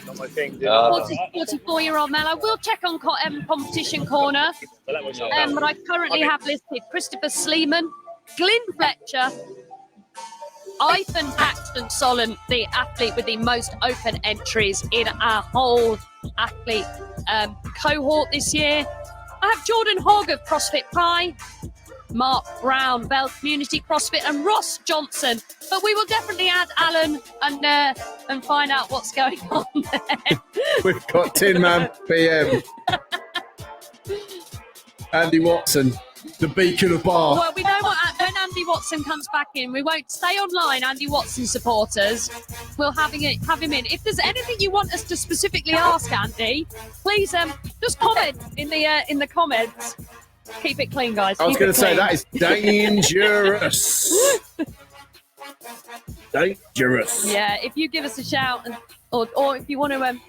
44-year-old male. I will check on Competition Corner, but I currently have listed Christopher Sleeman, Glyn Fletcher, Ivan Paxton Solent, the athlete with the most Open entries in our whole athlete cohort this year. I have Jordan Hogg of CrossFit Pie, Mark Brown, Bell Community CrossFit, and Ross Johnson. But we will definitely add Alan and find out what's going on there. We've got Tin Man PM. Andy Watson, the beacon of Bath. Well, we know when Andy Watson comes back in, we won't stay online, Andy Watson supporters. We'll have him in. If there's anything you want us to specifically ask Andy, please just comment in the comments. Keep it clean, guys. I was going to say that is dangerous. Dangerous. Yeah, if you give us a shout, or if you want to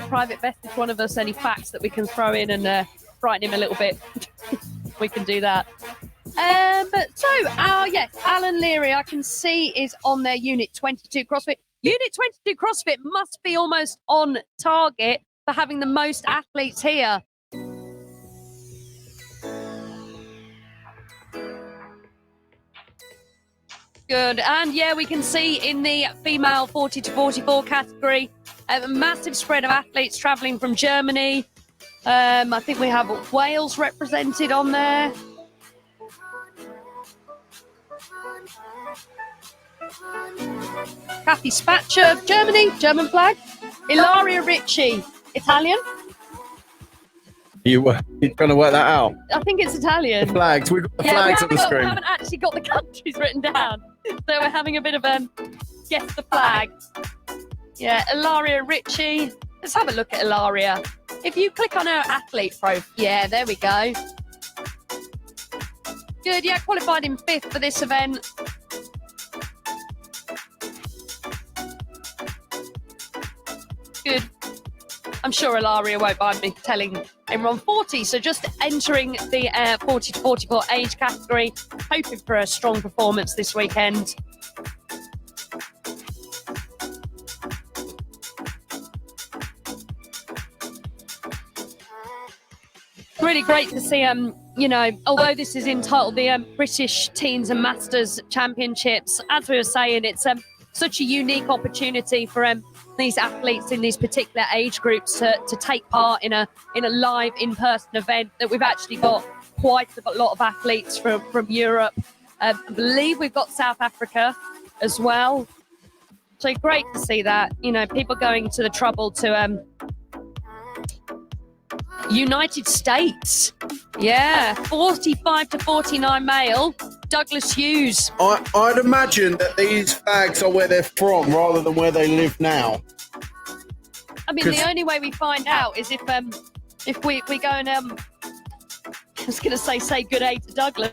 private message one of us any facts that we can throw in and frighten him a little bit, we can do that. Yes, Alan Leary, I can see is on their Unit 22 CrossFit. Unit 22 CrossFit must be almost on target for having the most athletes here. Good. And yeah, we can see in the female 40 to 44 category, a massive spread of athletes travelling from Germany. I think we have Wales represented on there. Kathy Spatcher, Germany, German flag. Ilaria Ricci, Italian. You're trying to work that out? I think it's Italian. The flags. We've got the flags on the screen. We haven't actually got the countries written down. So we're having a bit of guess the flag. Yeah, Ilaria Ricci. Let's have a look at Ilaria. If you click on her athlete profile, yeah, there we go. Good, yeah, qualified in 5th for this event. Good. I'm sure Ilaria won't mind me telling everyone 40, so just entering the 40 to 44 age category, hoping for a strong performance this weekend. Really great to see, although this is entitled the British Teens and Masters Championships, as we were saying, it's such a unique opportunity for these athletes in these particular age groups to take part in a live in-person event that we've actually got quite a lot of athletes from Europe. I believe we've got South Africa as well. So great to see that, people going to the trouble to United States. Yeah, 45 to 49 male. Douglas Hughes. I'd imagine that these flags are where they're from rather than where they live now. I mean, the only way we find out is if we go and I was going to say good day to Douglas.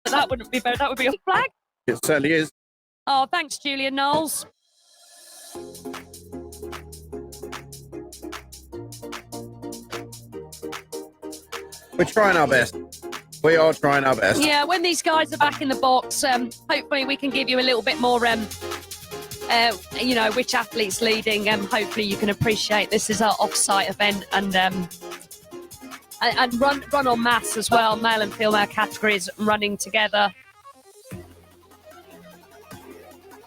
But that wouldn't be fair. That would be a flag. It certainly is. Oh, thanks, Julian Knowles. We're trying our best. We are trying our best. Yeah, when these guys are back in the box, hopefully we can give you a little bit more, which athlete's leading. Hopefully you can appreciate this is our off-site event and run en masse as well. Male and female categories running together.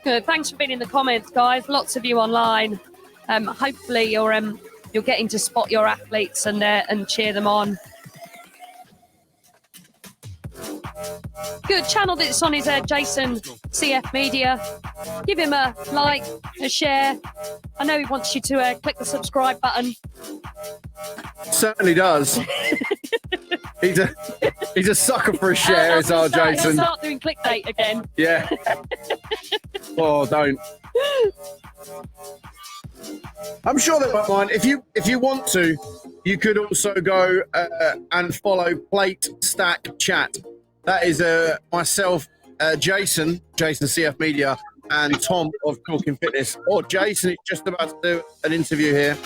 Good. Thanks for being in the comments, guys. Lots of you online. Hopefully you're getting to spot your athletes and cheer them on. Good. Channel that's on is Jason CF Media. Give him a like, a share. I know he wants you to click the subscribe button. Certainly does. He's a sucker for a share, is our Jason. Start doing clickbait again. Yeah. Oh, don't. I'm sure they won't mind. If you want to, you could also go and follow Plate Stack Chat. That is myself, Jason CF Media, and Tom of Talking Fitness. Or Jason is just about to do an interview here.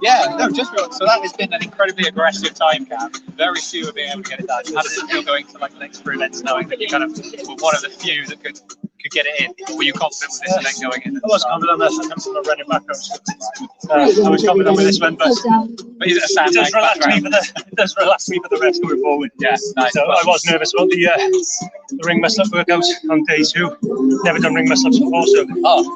Yeah, no, so that has been an incredibly aggressive time cap. Very few have been able to get it done. How does it feel going to the next three events, knowing that you kind of were one of the few that could get it in? Were you confident with this event going in? I was confident that I comes from a running background. I was confident with this one, but is it a sandbag background? It does relax me for the rest going forward. Yeah, nice. So I was nervous about the ring muscle up workouts on day 2. Never done ring muscle ups before, so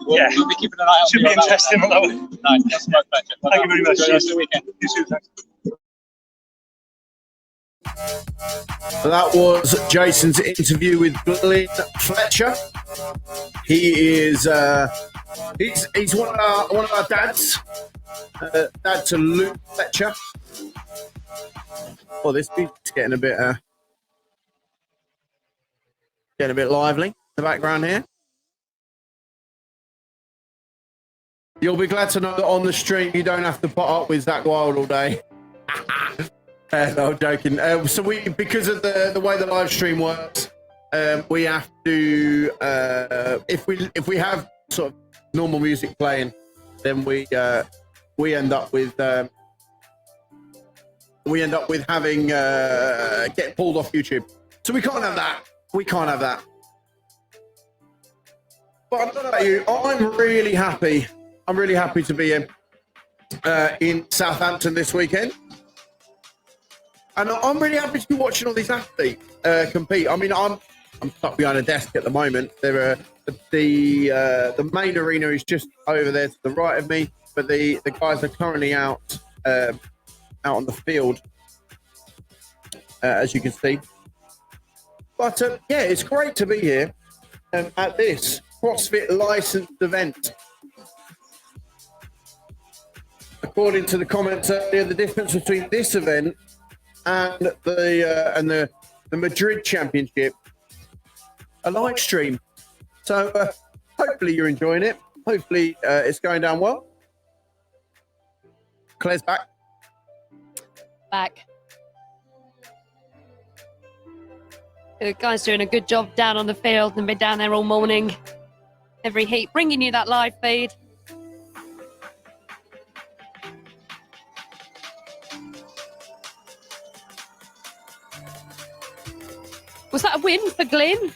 yeah, we'll be keeping an eye out. Should be interesting on that one. Nice, that's my pleasure. Thank you very much. Enjoy the rest of the weekend. You too, thanks. So that was Jason's interview with Glenn Fletcher. He is he's one of our dads. Dad to Luke Fletcher. Oh, this beat's getting a bit lively in the background here. You'll be glad to know that on the stream you don't have to put up with Zach Wild all day. No, I'm joking. So because of the way the live stream works, we have to if we have sort of normal music playing, then we end up with having get pulled off YouTube. So we can't have that. But I don't know about you. I'm really happy to be in Southampton this weekend. And I'm really happy to be watching all these athletes compete. I mean, I'm stuck behind a desk at the moment. The main arena is just over there to the right of me, but the guys are currently out on the field, as you can see. But yeah, it's great to be here at this CrossFit licensed event. According to the comments earlier, the difference between this event and the Madrid Championship, a live stream. So hopefully you're enjoying it. Hopefully it's going down well. Claire's back. The guys doing a good job down on the field and been down there all morning. Every heat, bringing you that live feed. Was that a win for Glyn?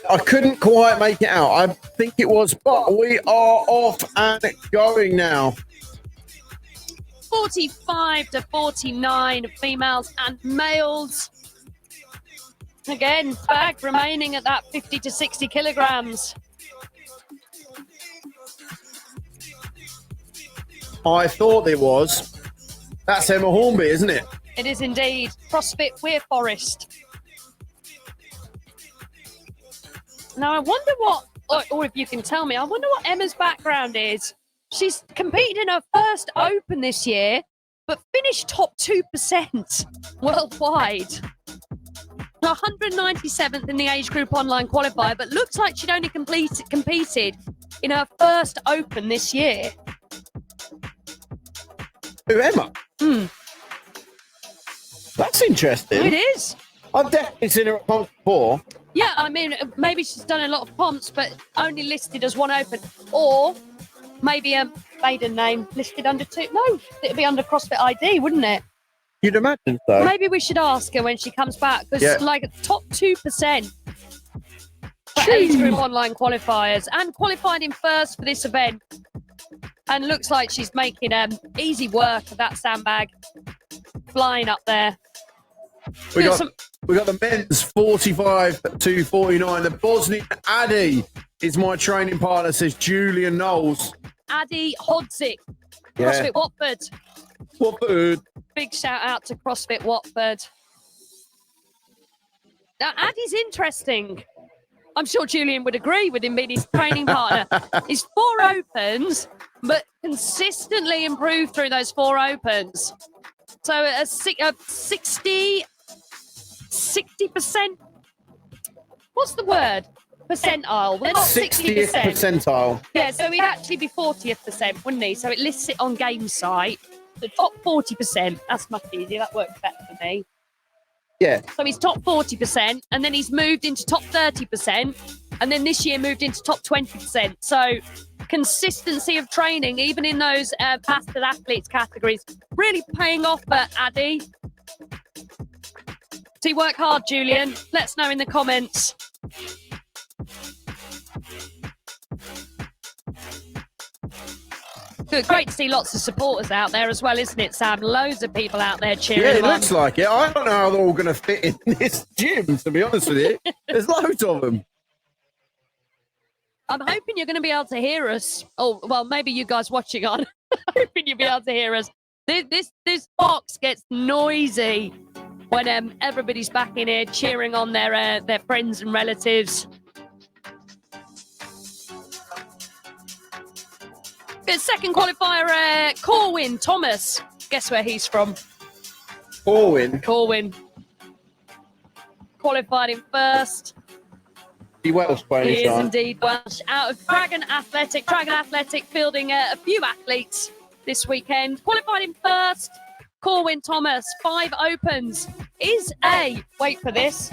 I couldn't quite make it out. I think it was, but we are off and going now. 45 to 49 females and males. Again, bag remaining at that 50 to 60 kilograms. I thought it was. That's Emma Hornby, isn't it? It is indeed. CrossFit Weir Forest. Now, I wonder what, or if you can tell me, I wonder what Emma's background is. She's competed in her first Open this year, but finished top 2% worldwide. 197th in the age group online qualifier, but looks like she'd only competed in her first Open this year. Who, Emma? That's interesting. It is. I've definitely seen her at comps before. Yeah, I mean, maybe she's done a lot of comps, but only listed as one Open. Or maybe a maiden name listed under two. No, it'd be under CrossFit ID, wouldn't it? You'd imagine so. Maybe we should ask her when she comes back, because like top 2% for age group online qualifiers, and qualified in first for this event. And looks like she's making easy work of that sandbag, flying up there. We got the men's 45 to 49. The Bosnian Addy is my training partner, says Julian Knowles. Addy Hodzik, Yeah. CrossFit Watford. Watford. Big shout out to CrossFit Watford. Now, Addy's interesting. I'm sure Julian would agree with him being his training partner. He's 4 Opens, but consistently improved through those 4 Opens. So a 60%, what's the word? Percentile. Well, not 60th 60%. percentile. Yeah, so he'd actually be 40th percent, wouldn't he? So it lists it on Game Site. The top 40%. That's much easier. That works better for me. Yeah. So he's top 40%, and then he's moved into top 30%, and then this year moved into top 20%. So consistency of training, even in those bastard athletes categories, really paying off for Addy. So you work hard, Julian. Let us know in the comments. Good, great to see lots of supporters out there as well, isn't it, Sam? Loads of people out there cheering. Yeah, it them looks on. like it. I don't know how they're all going to fit in this gym, to be honest with you. There's loads of them. I'm hoping you're going to be able to hear us. Oh, well, maybe you guys watching on. hoping you'll be able to hear us. This box gets noisy. when everybody's back in here cheering on their friends and relatives. Good second qualifier, Corwin Thomas. Guess where he's from? Corwin. Qualified in first. He Welsh by any He is chance? indeed Welsh. Out of Dragon Athletic fielding a few athletes this weekend. Qualified in first, Corwin Thomas, 5 opens. Is wait for this,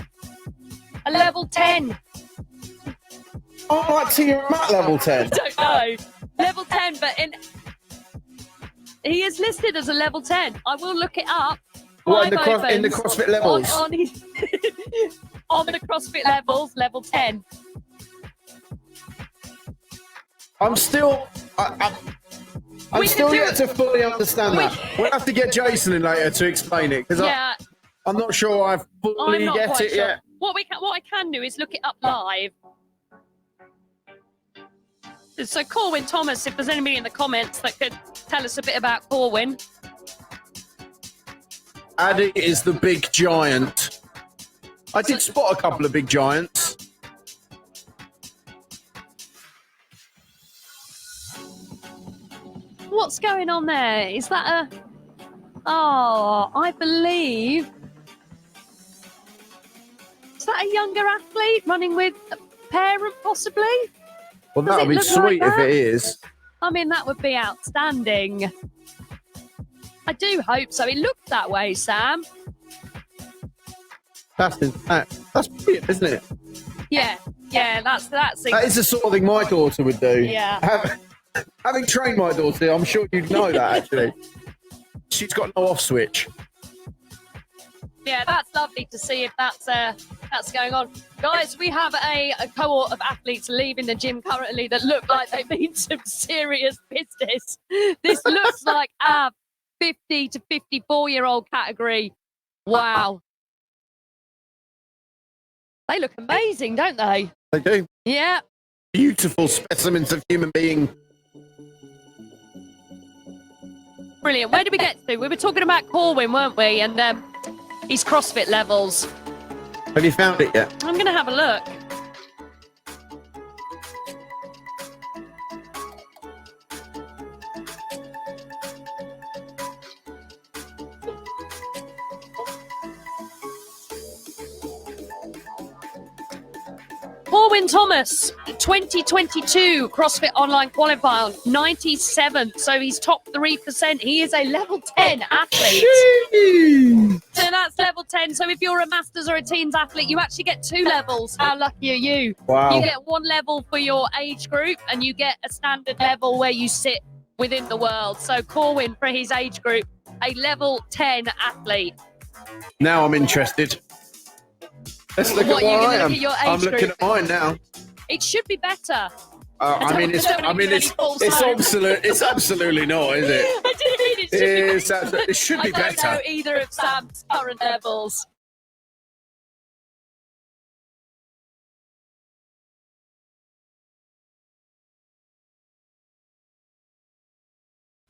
a level 10. I'd like to hear him at level 10. I don't know. Level 10, but he is listed as a level 10. I will look it up. What, in 5 the opens CrossFit levels? On on the CrossFit levels, level 10. I'm still yet to fully understand that. We'll have to get Jason in later to explain it, because Yeah, I'm not sure I fully I'm not get quite it sure. yet. What I can do is look it up live. So Corwin Thomas, if there's anybody in the comments that could tell us a bit about Corwin. Addy is the big giant. I did spot a couple of big giants. What's going on there? Is that a... Oh, I believe... Is that a younger athlete running with a parent, possibly? Well, Does that it would be look like sweet if that? it is. I mean, that would be outstanding. I do hope so. It looked that way, Sam. That's brilliant, isn't it? Yeah, that's That is the sort of thing my daughter would do. Yeah. Having trained my daughter, I'm sure you'd know that, actually. She's got no off switch. Yeah, that's lovely to see if that's going on. Guys, we have a cohort of athletes leaving the gym currently that look like they've been some serious business. This looks like our 50 to 54-year-old category. Wow. They look amazing, don't they? They do. Yeah. Beautiful specimens of human being. Brilliant. Where did we get to? We were talking about Corwin, weren't we? And his CrossFit levels. Have you found it yet? I'm going to have a look. Corwin Thomas, 2022 CrossFit Online qualifier, 97th, so he's top 3%. He is a level 10 athlete. So that's level 10. So if you're a Masters or a Teens athlete, you actually get 2 levels. How lucky are you? Wow. You get 1 level for your age group, and you get a standard level where you sit within the world. So Corwin, for his age group, a level 10 athlete. Now I'm interested. Let's look What, at you're what gonna I am. look at your age I'm looking group? at mine now. It should be better. It's absolutely not, is it? I didn't mean It should be I don't better. know either of Sam's current levels.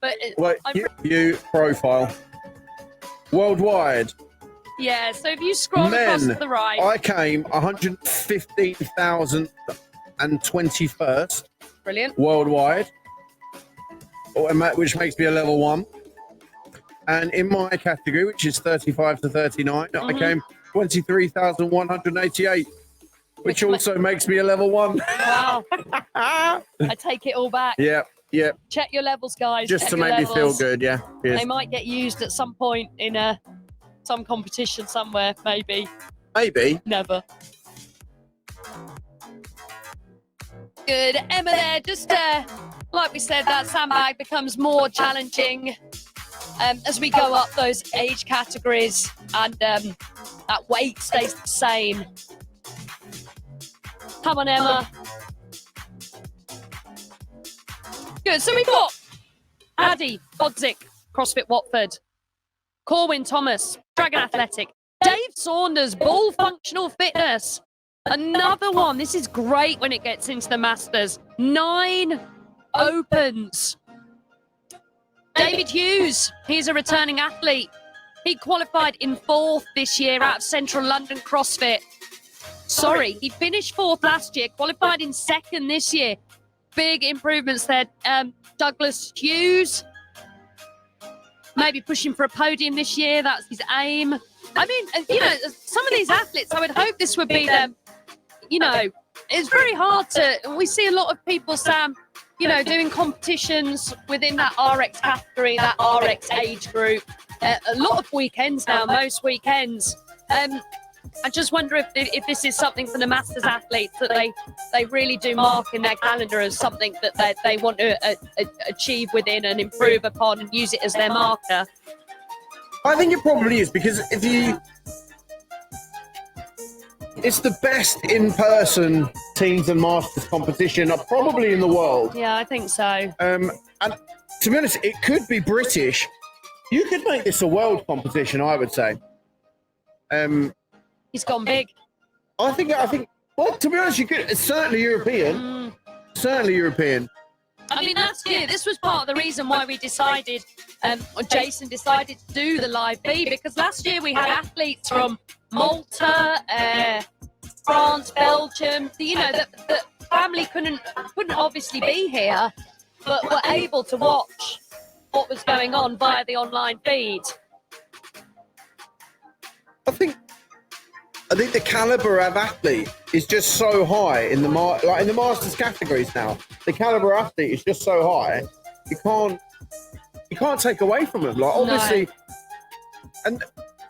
But Wait, view profile. Worldwide, yeah, so if you scroll men, across to the right, I came 115,021st brilliant. worldwide, which makes me a level 1. And in my category, which is 35 to 39, I came 23,188, which also makes me a level 1. Wow. I take it all back. Yep. Check your levels, guys. Just Check to your make me feel levels. good, yeah. Cheers. They might get used at some point in some competition somewhere, maybe. Maybe. Never. Good. Emma there, just like we said, that sandbag becomes more challenging as we go up those age categories, and that weight stays the same. Come on, Emma. Good. So we've got Addy Bodzik, CrossFit Watford. Corwin Thomas, Dragon Athletic. Dave Saunders, Bull Functional Fitness. Another one. This is great when it gets into the Masters. 9 opens. David Hughes, he's a returning athlete. He qualified in 4th this year out of Central London CrossFit. Sorry, he finished 4th last year, qualified in 2nd this year. Big improvements there. Douglas Hughes, maybe pushing for a podium this year. That's his aim. I mean, some of these athletes, I would hope this would be them. It's very hard we see a lot of people, Sam, doing competitions within that RX category, that RX age group. A lot of weekends now, most weekends. I just wonder if this is something for the Masters athletes that they really do mark in their calendar as something that they want to achieve within and improve upon and use it as their marker. I think it probably is, because it's the best in-person teams and masters competition probably in the world. Yeah, I think so. And to be honest, it could be British. You could make this a world competition, I would say. He's gone big. I think. Well, to be honest, you could. It's certainly European. Certainly European. I mean, last year, this was part of the reason why we decided, or Jason decided to do the live feed, because last year we had athletes from Malta, France, Belgium. The family couldn't obviously be here, but were able to watch what was going on via the online feed. I think the caliber of athlete is just so high in the masters categories now. The caliber of athlete is just so high, you can't take away from them. Like, obviously, and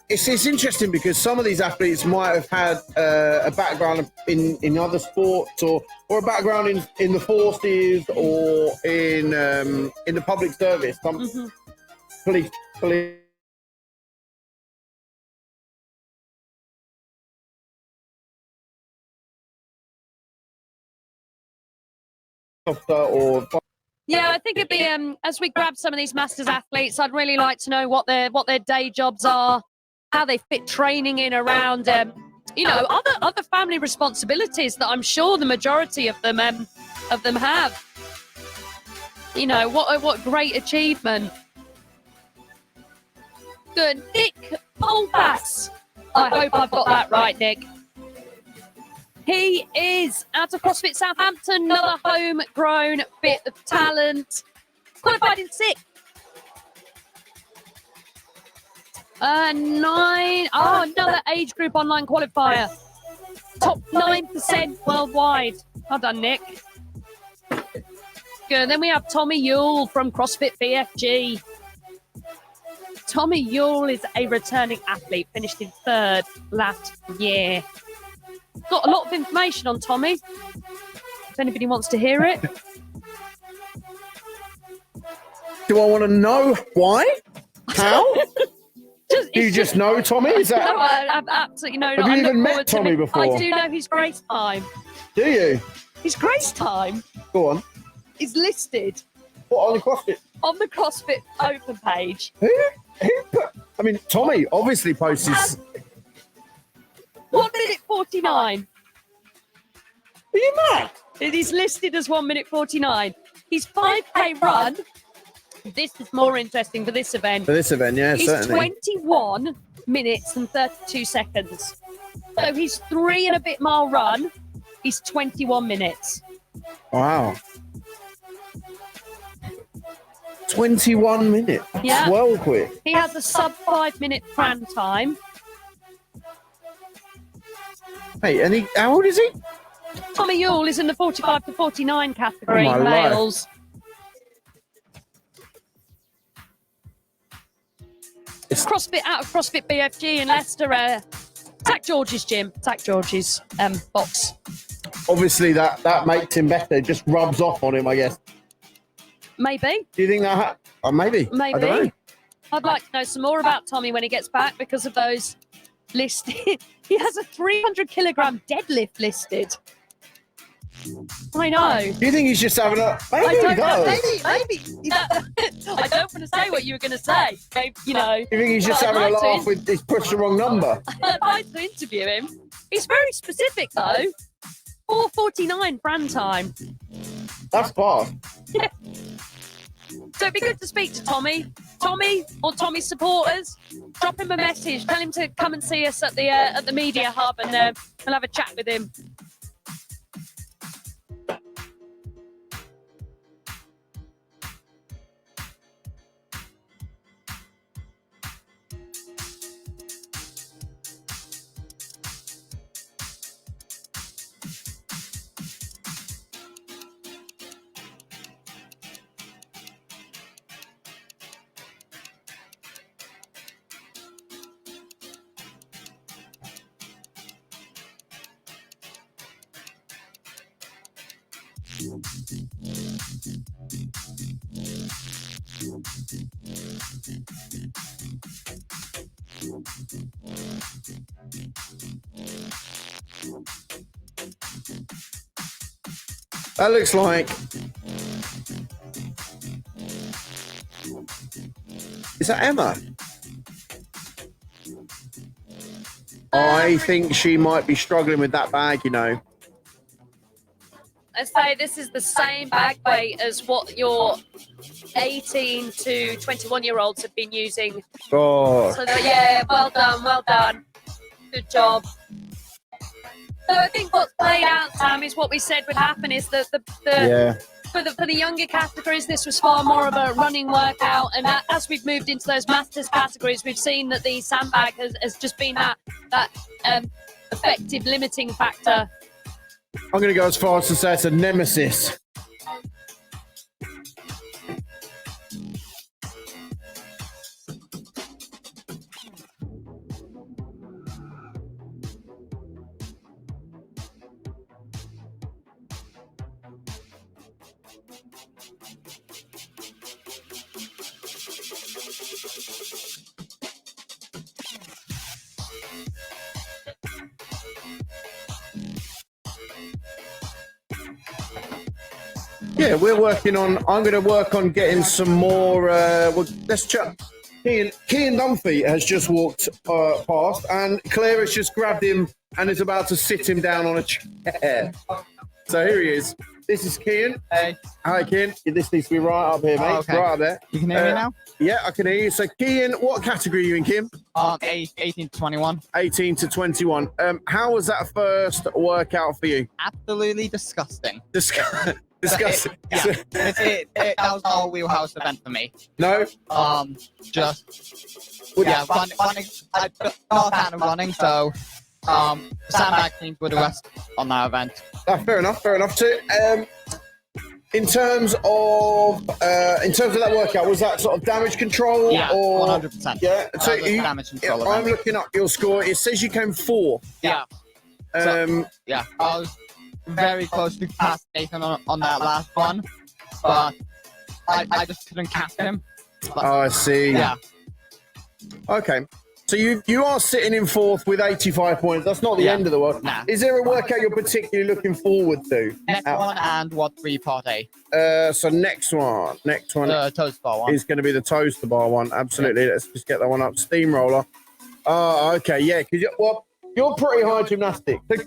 it's interesting because some of these athletes might have had a background in other sports or a background in the forces or in the public service. Some police. Yeah, I think it'd be as we grab some of these Masters athletes, I'd really like to know what their day jobs are, how they fit training in around other family responsibilities that I'm sure the majority of them have. What great achievement. Good. Nick Polpass. I hope I've got that right, Nick. He is out of CrossFit Southampton, another homegrown bit of talent. Qualified in 6th. 9. Oh, another age group online qualifier. Top 9% worldwide. Well done, Nick. Good. Then we have Tommy Yule from CrossFit BFG. Tommy Yule is a returning athlete, finished in 3rd last year. Got a lot of information on Tommy, if anybody wants to hear it. Do I want to know why? How? Do you just know Tommy? Is that? No, I've absolutely no. Have you even met Tommy before? I do know his grace time. Do you? His grace time Go on. is listed What, on the CrossFit? on the CrossFit open page. Who put? I mean, Tommy obviously posts his. 1 minute 49. Are you mad? It is listed as 1 minute 49. His 5K run. This is more interesting for this event. For this event, yeah, He's certainly. 21 minutes and 32 seconds. So his 3 and a bit mile run is 21 minutes. Wow. 21 minutes. That's Yeah. well quick. He has a sub 5 minute Fran time. Hey, and how old is he? Tommy Yule is in the 45 to 49 category, Oh, my life. males. CrossFit out of CrossFit BFG in Leicester. Tack George's gym. Tack George's box. Obviously, that makes him better. It just rubs off on him, I guess. Maybe. Do you think that? Maybe. Maybe. I don't know. I'd like to know some more about Tommy when he gets back because of those listed. He has a 300 kilogram deadlift listed. I know. Do you think he's just having a? Maybe I he don't know. does. Maybe. I don't want to say what you were going to say. Maybe, Do you think he's just But I'd having a like to laugh with he's pushed the wrong number? I'd like to interview him. He's very specific though. 4:49 Fran time. That's fast. So it'd be good to speak to Tommy. Tommy or Tommy's supporters, drop him a message. Tell him to come and see us at the media hub, and we'll have a chat with him. That looks like. Is that Emma? I think she might be struggling with that bag, you know. I say this is the same bag weight as what your 18 to 21-year-olds have been using. Oh. So yeah, well done. Good job. So I think what's played out, Sam, is what we said would happen is that for the younger categories, this was far more of a running workout, and as we've moved into those masters categories, we've seen that the sandbag has just been that effective limiting factor. I'm going to go as far as to say it's a nemesis. Yeah, we're working on. I'm going to work on getting some more. Well, let's chat. Kean Dunphy has just walked past, and Claire has just grabbed him and is about to sit him down on a chair. So here he is. This is Kean. Hey. Hi, Kean. This needs to be right up here, mate. Oh, okay. Right up there. You can hear me now? Yeah, I can hear you. So, Kean, what category are you in, Kim? 18 to 21. 18 to 21. How was that first workout for you? Absolutely disgusting. Disgusting. That was not a wheelhouse event for me. No? Running. I'm not a fan of running, so sandbag teams were the rest on that event. Fair enough. So, in terms of that workout, was that sort of damage control? Yeah, or 100%. Yeah. So damage control event. I'm looking up your score. It says you came 4th. Yeah. I was very close to pass Nathan on that last one, but I just couldn't catch him. Oh, I see. Yeah. Okay. So you are sitting in 4th with 85 points. That's not the end of the world. Nah. Is there a workout you're particularly looking forward to? Next one and what 3 part A? So next one. The toaster bar one. Is going to be the toaster bar one. Absolutely. Let's just get that one up. Steamroller. Oh, okay. Yeah. Because you're pretty high gymnastic. So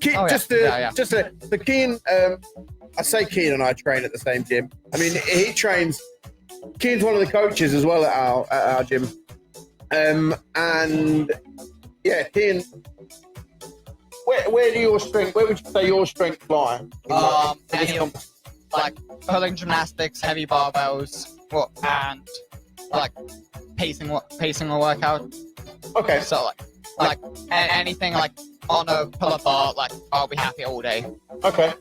Kean, I say Kean and I train at the same gym. I mean, he trains. Kean's one of the coaches as well at our gym. And yeah, Kean, where would you say your strengths lie? Like hurling gymnastics, heavy barbells, and like pacing a workout. Okay. So like anything like on a pull-up bar, like I'll be happy all day. Okay.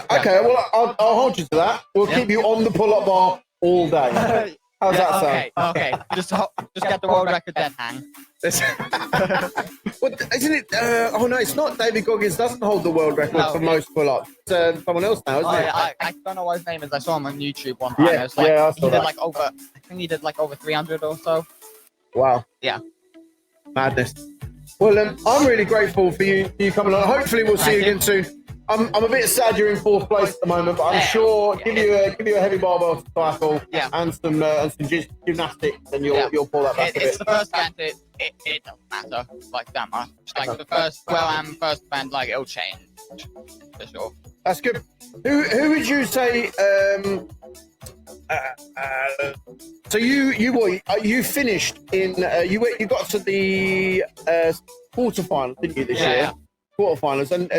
Okay. Well, I'll hold you to that. We'll keep you on the pull-up bar all day. How's that sound? Okay. Just get the world record then, hang. Well, isn't it? Oh no, it's not. David Goggins doesn't hold the world record for most pull-ups. It's someone else now, isn't it? I don't know what his name is. I saw him on YouTube one time. Yeah, it was like, I saw he did that. I think he did like over 300 or so. Wow. Yeah. Madness. Well, I'm really grateful for you coming on. Hopefully, we'll see you again soon. I'm a bit sad you're in 4th place at the moment, but I'm sure give you a heavy barbell cycle and some gymnastics, and you'll pull that back a bit. It's the first event. It doesn't matter like that much. Like the first event, like it'll change for sure. That's good. Who would you say So you finished in you got to the quarterfinals, didn't you, this year? Quarterfinals, and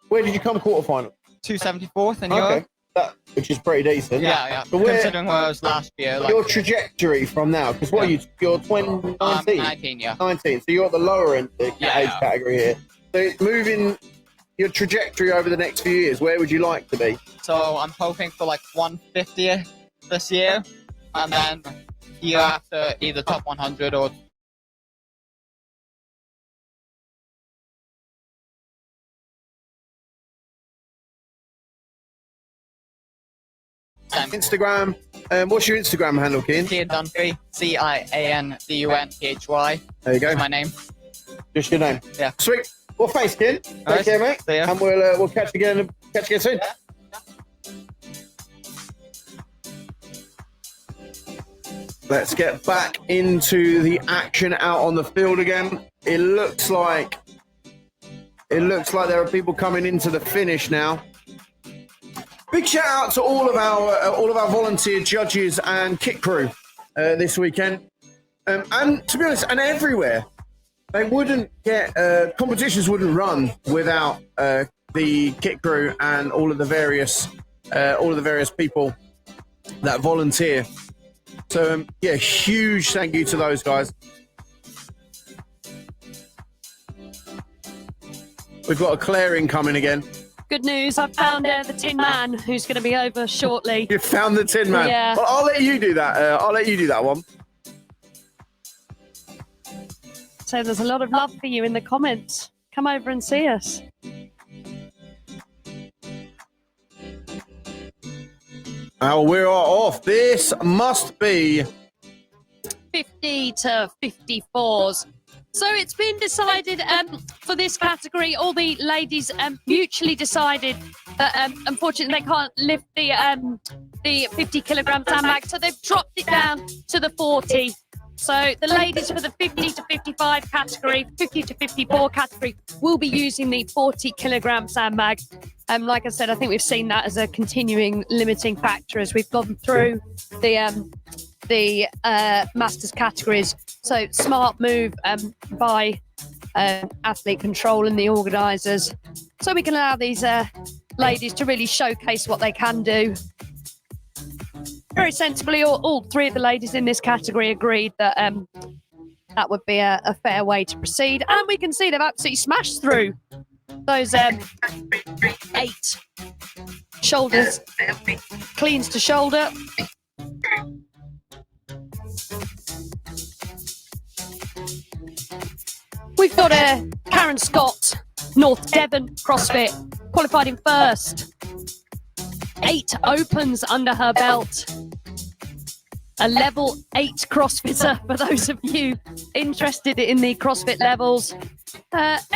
where did you come quarterfinal? 274th in Okay, Europe. which is pretty decent. Yeah. But Considering where I was last year. Like, your trajectory from now, because what are you? You're 19. 19, yeah. 19. So you're at the lower end of the age Yeah. category here. So moving your trajectory over the next few years, where would you like to be? So I'm hoping for like 150 this year, and then year after either top 100 or. Instagram. What's your Instagram handle, Cian? Cian Dunphy, CIANDUNPHY. There you go. That's my name. Just your name. Yeah. Sweet. Well, thanks, Cian. Take Nice. care, mate. See ya. And we'll catch you again. Catch you again soon. Let's get back into the action out on the field again. It looks like there are people coming into the finish now. Big shout out to all of our volunteer judges and kit crew this weekend, and to be honest, and everywhere. They wouldn't get competitions wouldn't run without the kit crew and all of the various people that volunteer. So yeah, huge thank you to those guys. We've got a clearing coming again. Good news, I've found the Tin Man who's going to be over shortly. You found the Tin Man. Yeah. Well, I'll let you do that. I'll let you do that one. So there's a lot of love for you in the comments. Come over and see us. Oh, we're off. This must be 50 to 54s. So it's been decided for this category, all the ladies mutually decided that unfortunately they can't lift the 50 kilogram sandbag, so they've dropped it down to the 40. So the ladies for the 50 to 55 category, 50 to 54 category will be using the 40 kilogram sandbag. Like I said, I think we've seen that as a continuing limiting factor as we've gone through the Masters categories. So smart move by athlete control and the organisers, so we can allow these ladies to really showcase what they can do. Very sensibly, all three of the ladies in this category agreed that that would be a fair way to proceed, and we can see they've absolutely smashed through those 8 shoulders, cleans to shoulder. We've got Karen Scott, North Devon CrossFit, qualified in first. 8 opens under her belt. A level 8 CrossFitter for those of you interested in the CrossFit levels.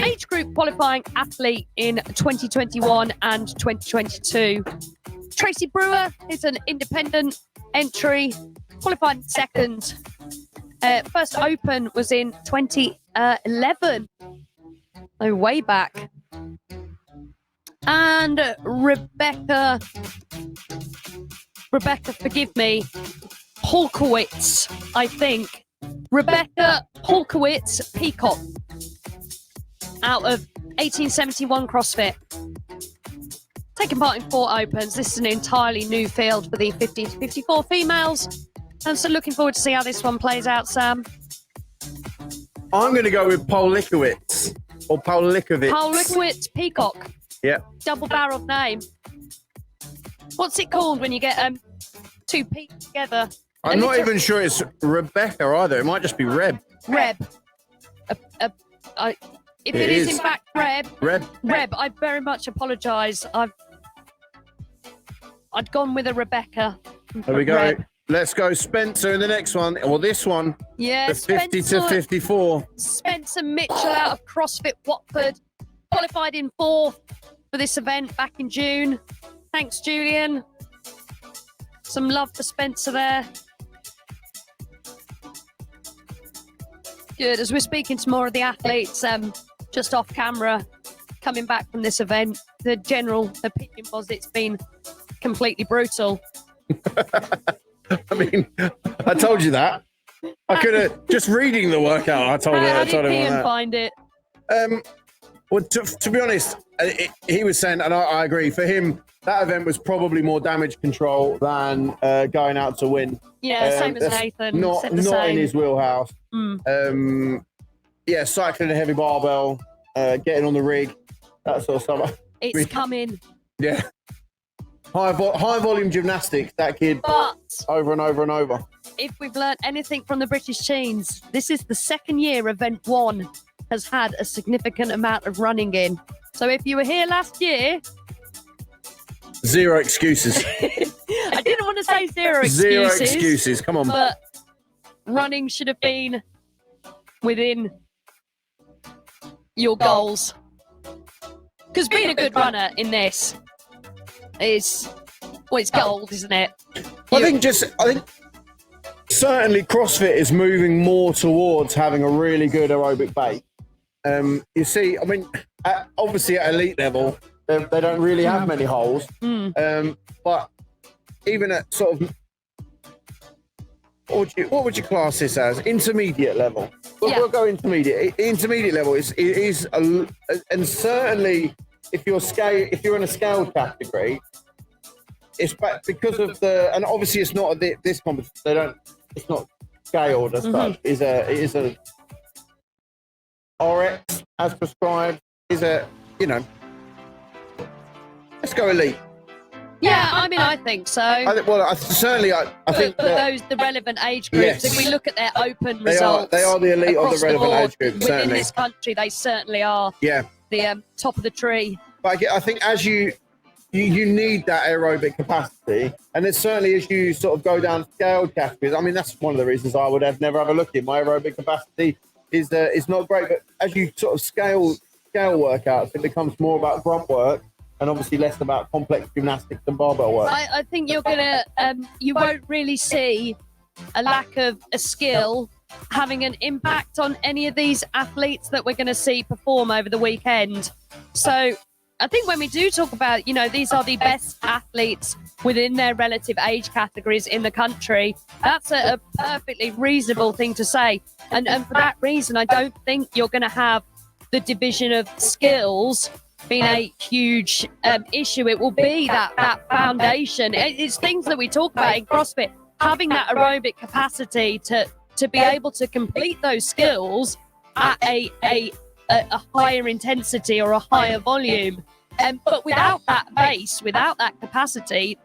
Age group qualifying athlete in 2021 and 2022. Tracy Brewer is an independent entry, qualified second. First open was in 2011. So way back. And Rebecca, forgive me, Holkowitz, I think. Rebecca Holkowitz Peacock, out of 1871 CrossFit. Taking part in 4 opens. This is an entirely new field for the 50 to 54 females. And so looking forward to see how this one plays out, Sam. I'm going to go with Paul Likowitz or Paul Likovitz. Paul Likowitz Peacock. Yeah. Double-barreled name. What's it called when you get 2 peaks together? I'm not even sure it's Rebecca either. It might just be Reb. Reb. If it is in fact Reb. Reb, I very much apologise. I'd gone with a Rebecca. There we go. Reb. Let's go Spencer in the next one. Or this one. Yeah, The 50 to 54. Spencer Mitchell out of CrossFit Watford. Qualified in 4th for this event back in June. Thanks, Julian. Some love for Spencer there. Good. As we're speaking to more of the athletes, just off camera, coming back from this event, the general opinion was it's been completely brutal. I mean, I told you that. I could have just reading the workout. I told How her. I did told him Ian that. find it? Well, to be honest, he was saying, and I agree. For him, that event was probably more damage control than going out to win. Yeah, same as that's Nathan. Not said the not same. in his wheelhouse. Yeah, cycling a heavy barbell, getting on the rig, that sort of stuff. It's coming. Yeah. High volume gymnastics, that kid, But over and over and over. if we've learnt anything from the British teens, this is the second year event 1 has had a significant amount of running in. So if you were here last year, Zero excuses. I didn't want to say zero excuses. Zero excuses. Come on. But running should have been within your goals. Because being a good runner in this is, well, it's gold, isn't it? I think certainly CrossFit is moving more towards having a really good aerobic base. You see, I mean, obviously at elite level, they don't really have many holes. But even at sort of, what would you class this as? Intermediate level. We'll go intermediate. Intermediate level is and certainly if you're in a scaled category, it's because of and obviously it's not this competition. It's not scaled as such. It is a RX as prescribed. Let's go elite. Yeah, I mean, I think so. I think the relevant age groups. Yes. If we look at their open results, they are the elite of across the relevant board, age group. within Certainly, this country, they certainly are. Yeah. The top of the tree. But I think as you need that aerobic capacity, and it's certainly as you sort of go down scaled categories. I mean, that's one of the reasons I would never have a look in. My aerobic capacity is not great, but as you sort of scale workouts, it becomes more about grunt work and obviously less about complex gymnastics and barbell work. I think you're gonna you won't really see a lack of a skill having an impact on any of these athletes that we're going to see perform over the weekend. So I think when we do talk about, these are the best athletes within their relative age categories in the country, that's a perfectly reasonable thing to say. And for that reason, I don't think you're going to have the division of skills being a huge issue. It will be that foundation. It's things that we talk about in CrossFit, having that aerobic capacity to be able to complete those skills at a higher intensity or a higher volume. But without that base, without that capacity,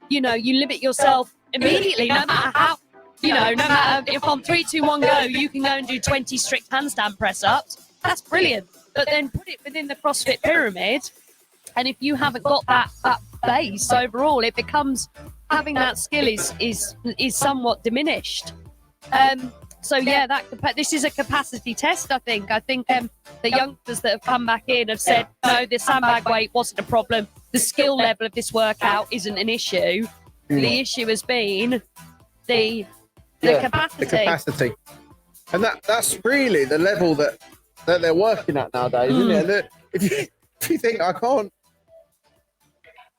you limit yourself immediately, no matter how, no matter if on 3, 2, 1 go, you can go and do 20 strict handstand press ups. That's brilliant. But then put it within the CrossFit pyramid. And if you haven't got that base overall, it becomes having that skill is somewhat diminished. So yeah, this is a capacity test. I think the youngsters that have come back in have said, no, the sandbag weight wasn't a problem. The skill level of this workout isn't an issue. The issue has been the capacity. The capacity, and that's really the level that they're working at nowadays, isn't it? And if you think I can't,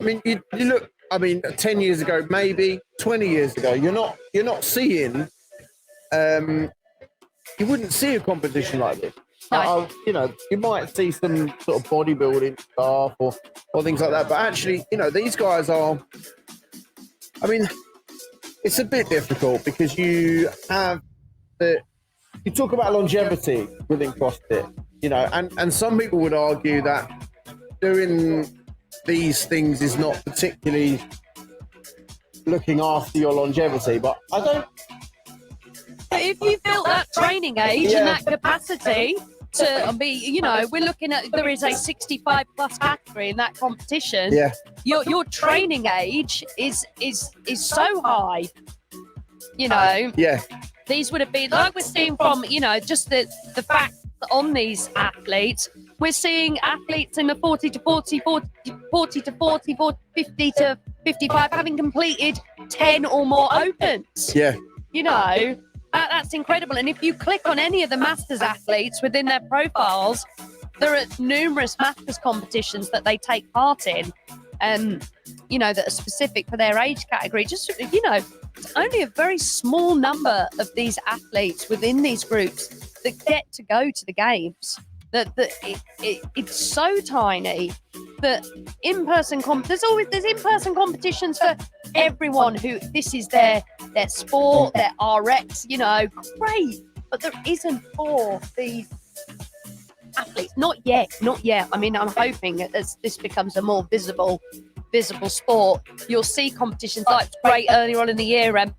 I mean, you look. I mean, 10 years ago, maybe 20 years ago, you're not seeing. You wouldn't see a competition like this. No. You might see some sort of bodybuilding stuff or things like that, but actually, these guys are. I mean, it's a bit difficult because you talk about longevity within CrossFit, and some people would argue that doing these things is not particularly looking after your longevity, but I don't. If you built that training age and that capacity to be, we're looking at, there is a 65 plus category in that competition. Yeah. Your training age is so high. Yeah. These would have been, like we're seeing from, just the fact that on these athletes, we're seeing athletes in the 40 to 40, 50 to 55 having completed 10 or more opens. Yeah. That's incredible. And if you click on any of the Masters athletes within their profiles, there are numerous Masters competitions that they take part in. you know, that are specific for their age category. Just, you know, it's only a very small number of these athletes within these groups that get to go to the games. It's so tiny that in-person there's in-person competitions for everyone who this is their sport, their RX, you know, great, but there isn't for these athletes. Not yet. I mean, I'm hoping as this becomes a more visible sport, you'll see competitions like great earlier on in the year. Battle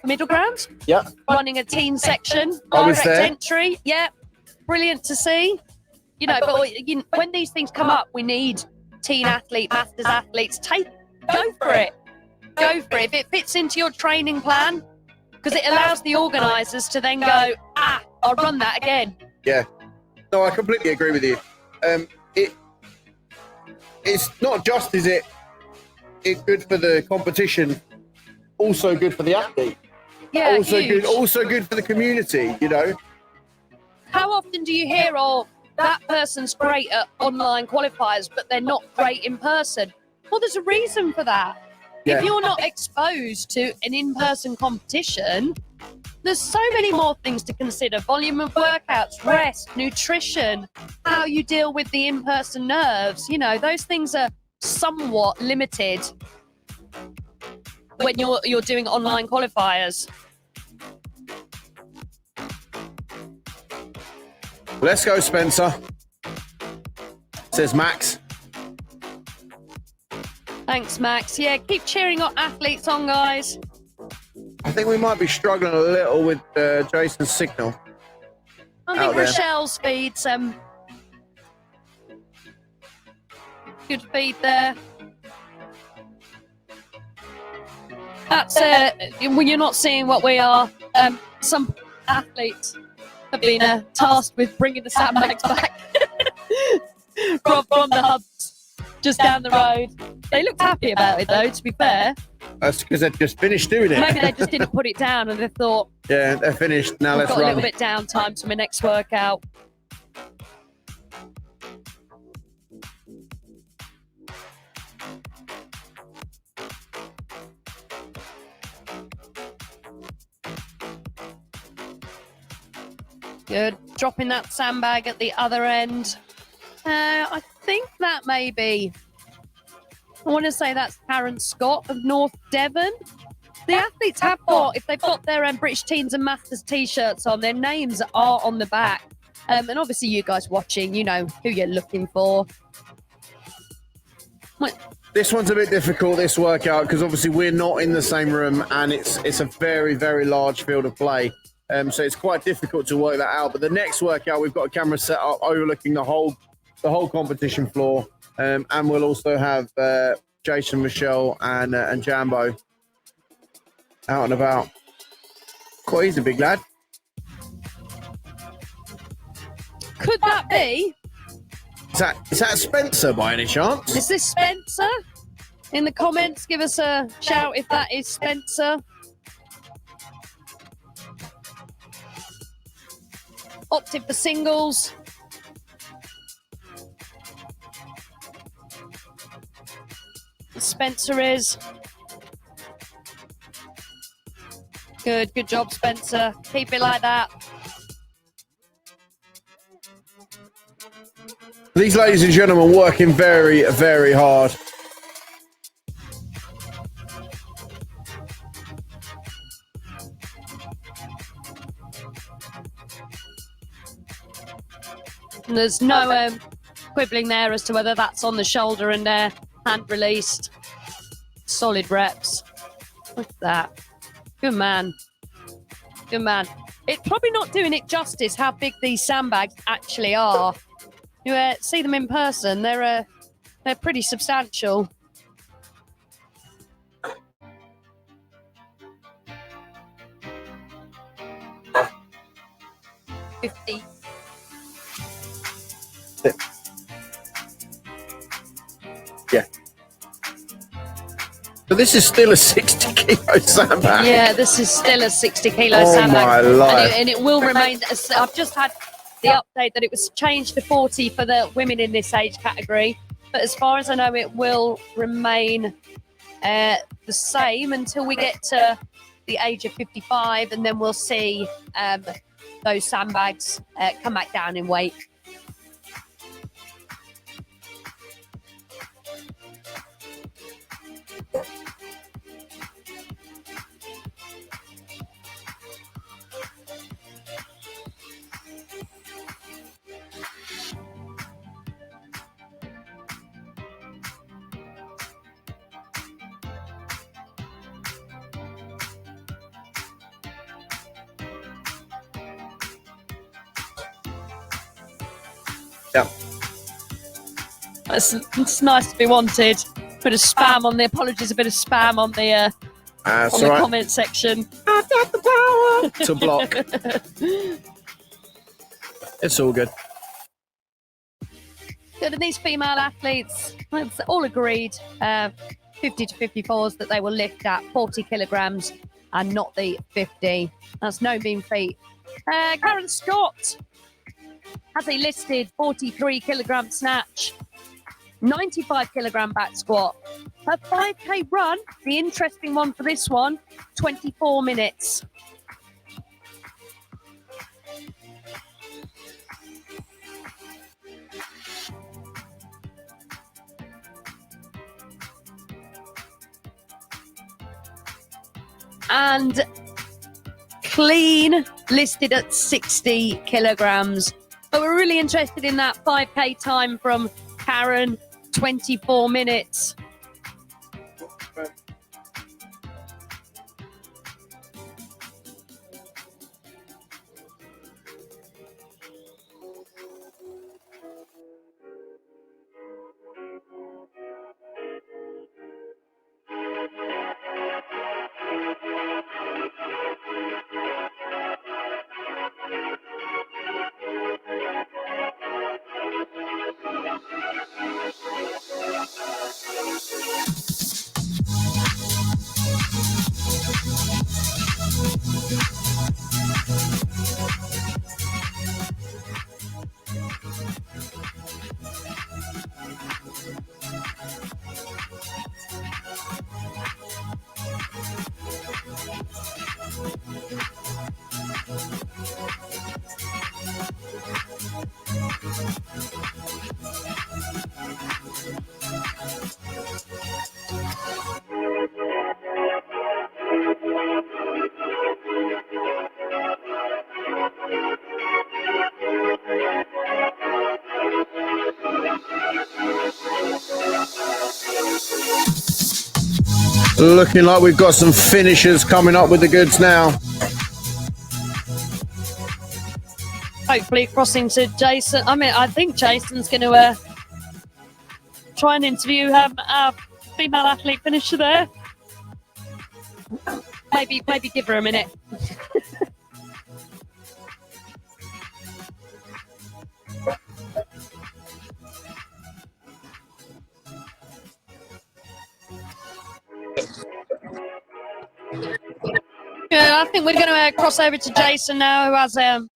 for Middle Ground. Yeah. Running a teen section. I was Direct there. entry. Yeah. Brilliant to see. You know, but when these things come up, we need teen athlete, masters athletes. Go for it. If it fits into your training plan, because it allows the organisers to then go, I'll run that again. Yeah. No, I completely agree with you. It's not just, is it good for the competition, also good for the athlete. Yeah, also huge. also good for the community, you know. How often do you hear, that person's great at online qualifiers, but they're not great in person? Well, there's a reason for that. Yeah. If you're not exposed to an in-person competition, there's so many more things to consider. Volume of workouts, rest, nutrition, how you deal with the in-person nerves. You know, those things are somewhat limited when you're doing online qualifiers. Let's go, Spencer, says Max. Thanks, Max. Yeah, keep cheering our athletes on, guys. I think we might be struggling a little with Jason's signal. I out think there. Rochelle's feed's good feed there. That's when you're not seeing what we are. Some athletes have been tasked with bringing the sandbags back from the hubs just down the road. They looked happy about it, though, to be fair. That's because they've just finished doing it. Maybe they just didn't put it down and they thought, Yeah, they're finished. Now we've let's got a run. little bit downtime to my next workout. Good. Dropping that sandbag at the other end. I think that may be, I want to say that's Karen Scott of North Devon. The athletes have got, if they've got their British Teens and Masters t-shirts on, their names are on the back. And obviously you guys watching, you know who you're looking for. This one's a bit difficult, this workout, because obviously we're not in the same room and it's a very, very large field of play. So it's quite difficult to work that out. But the next workout, we've got a camera set up overlooking the whole competition floor. And we'll also have Jason, Michelle, and Jambo out and about. Quite, he's a big lad. Could that be? Is that Spencer by any chance? Is this Spencer? In the comments, give us a shout if that is Spencer. Opted for singles. Spencer is. Good job, Spencer. Keep it like that. These ladies and gentlemen working very, very hard. And there's no quibbling there as to whether that's on the shoulder and hand released. Solid reps. Look at that. Good man. Good man. It's probably not doing it justice how big these sandbags actually are. You see them in person, they're pretty substantial. $50. Yeah. But this is still a 60 kilo sandbag. Yeah, this is still a 60 kilo Oh sandbag. my life. And it will remain. I've just had the update that it was changed to 40 for the women in this age category. but as far as I know, it will remain the same until we get to the age of 55, and then we'll see those sandbags come back down in weight. Yeah. It's nice to be wanted. Bit of spam on the apologies, a bit of spam on the comment section. I've got the power to block. It's all good. Good, and these female athletes, it's all agreed, 50 to 54s, that they will lift at 40 kilograms and not the 50. That's no mean feat. Karen Scott has a listed 43 kilogram snatch, 95 kilogram back squat. Her 5K run, the interesting one for this one, 24 minutes. And clean listed at 60 kilograms. But we're really interested in that 5K time from Karen, 24 minutes. Looking like we've got some finishers coming up with the goods now. Hopefully crossing to Jason. I mean, I think Jason's going to try and interview our female athlete finisher there. Maybe give her a minute. Yeah, I think we're going to cross over to Jason now, who has Karen,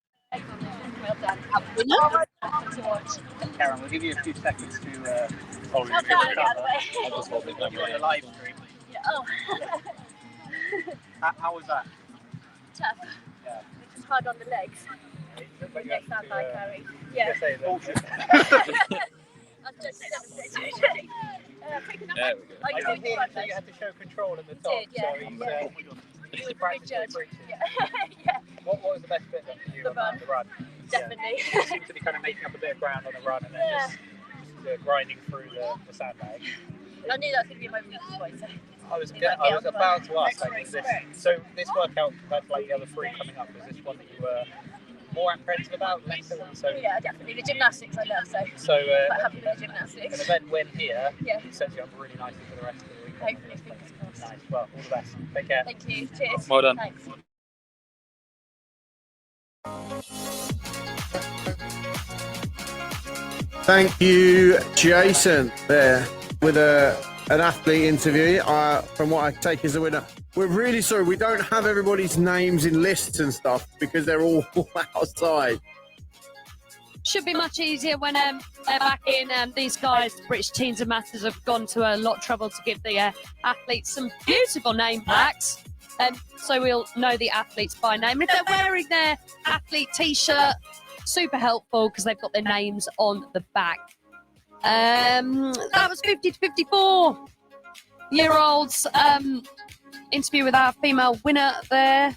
we'll give you a few seconds to hold your You're on a live stream. Yeah. Oh. How was that? Tough. Yeah. It's hard on the legs. Next time I carry. Yeah. Say that. I'm just picking up. I had to show control in the top. Did, yeah. So he's a good judge. Yeah. Yeah. What was the best bit then for you The on run. the run? Definitely. Yeah. You seem to be kind of making up a bit of ground on the run and then just grinding through the sandbag. I knew that was going to be my weakest point. So I was about to ask, like, so this workout, that's like the other three coming up, was this one that you were more apprehensive about, less so? Yeah, definitely. The gymnastics I love, so quite happy with the gymnastics. An event win here, yeah, sets you up really nicely for the rest of the week. Hopefully, fingers crossed. Nice. Well, all the best. Take care. Thank you. Cheers. Well done. Thanks. Thank you, Jason, there with an athlete interview. From what I take as a winner. We're really sorry we don't have everybody's names in lists and stuff because they're all outside. Should be much easier when they're back in. These guys, British Teens and Masters, have gone to a lot of trouble to give the athletes some beautiful name plaques. So we'll know the athletes by name. If they're wearing their athlete T-shirt, super helpful because they've got their names on the back. That was 50 to 54-year-olds. Interview with our female winner there.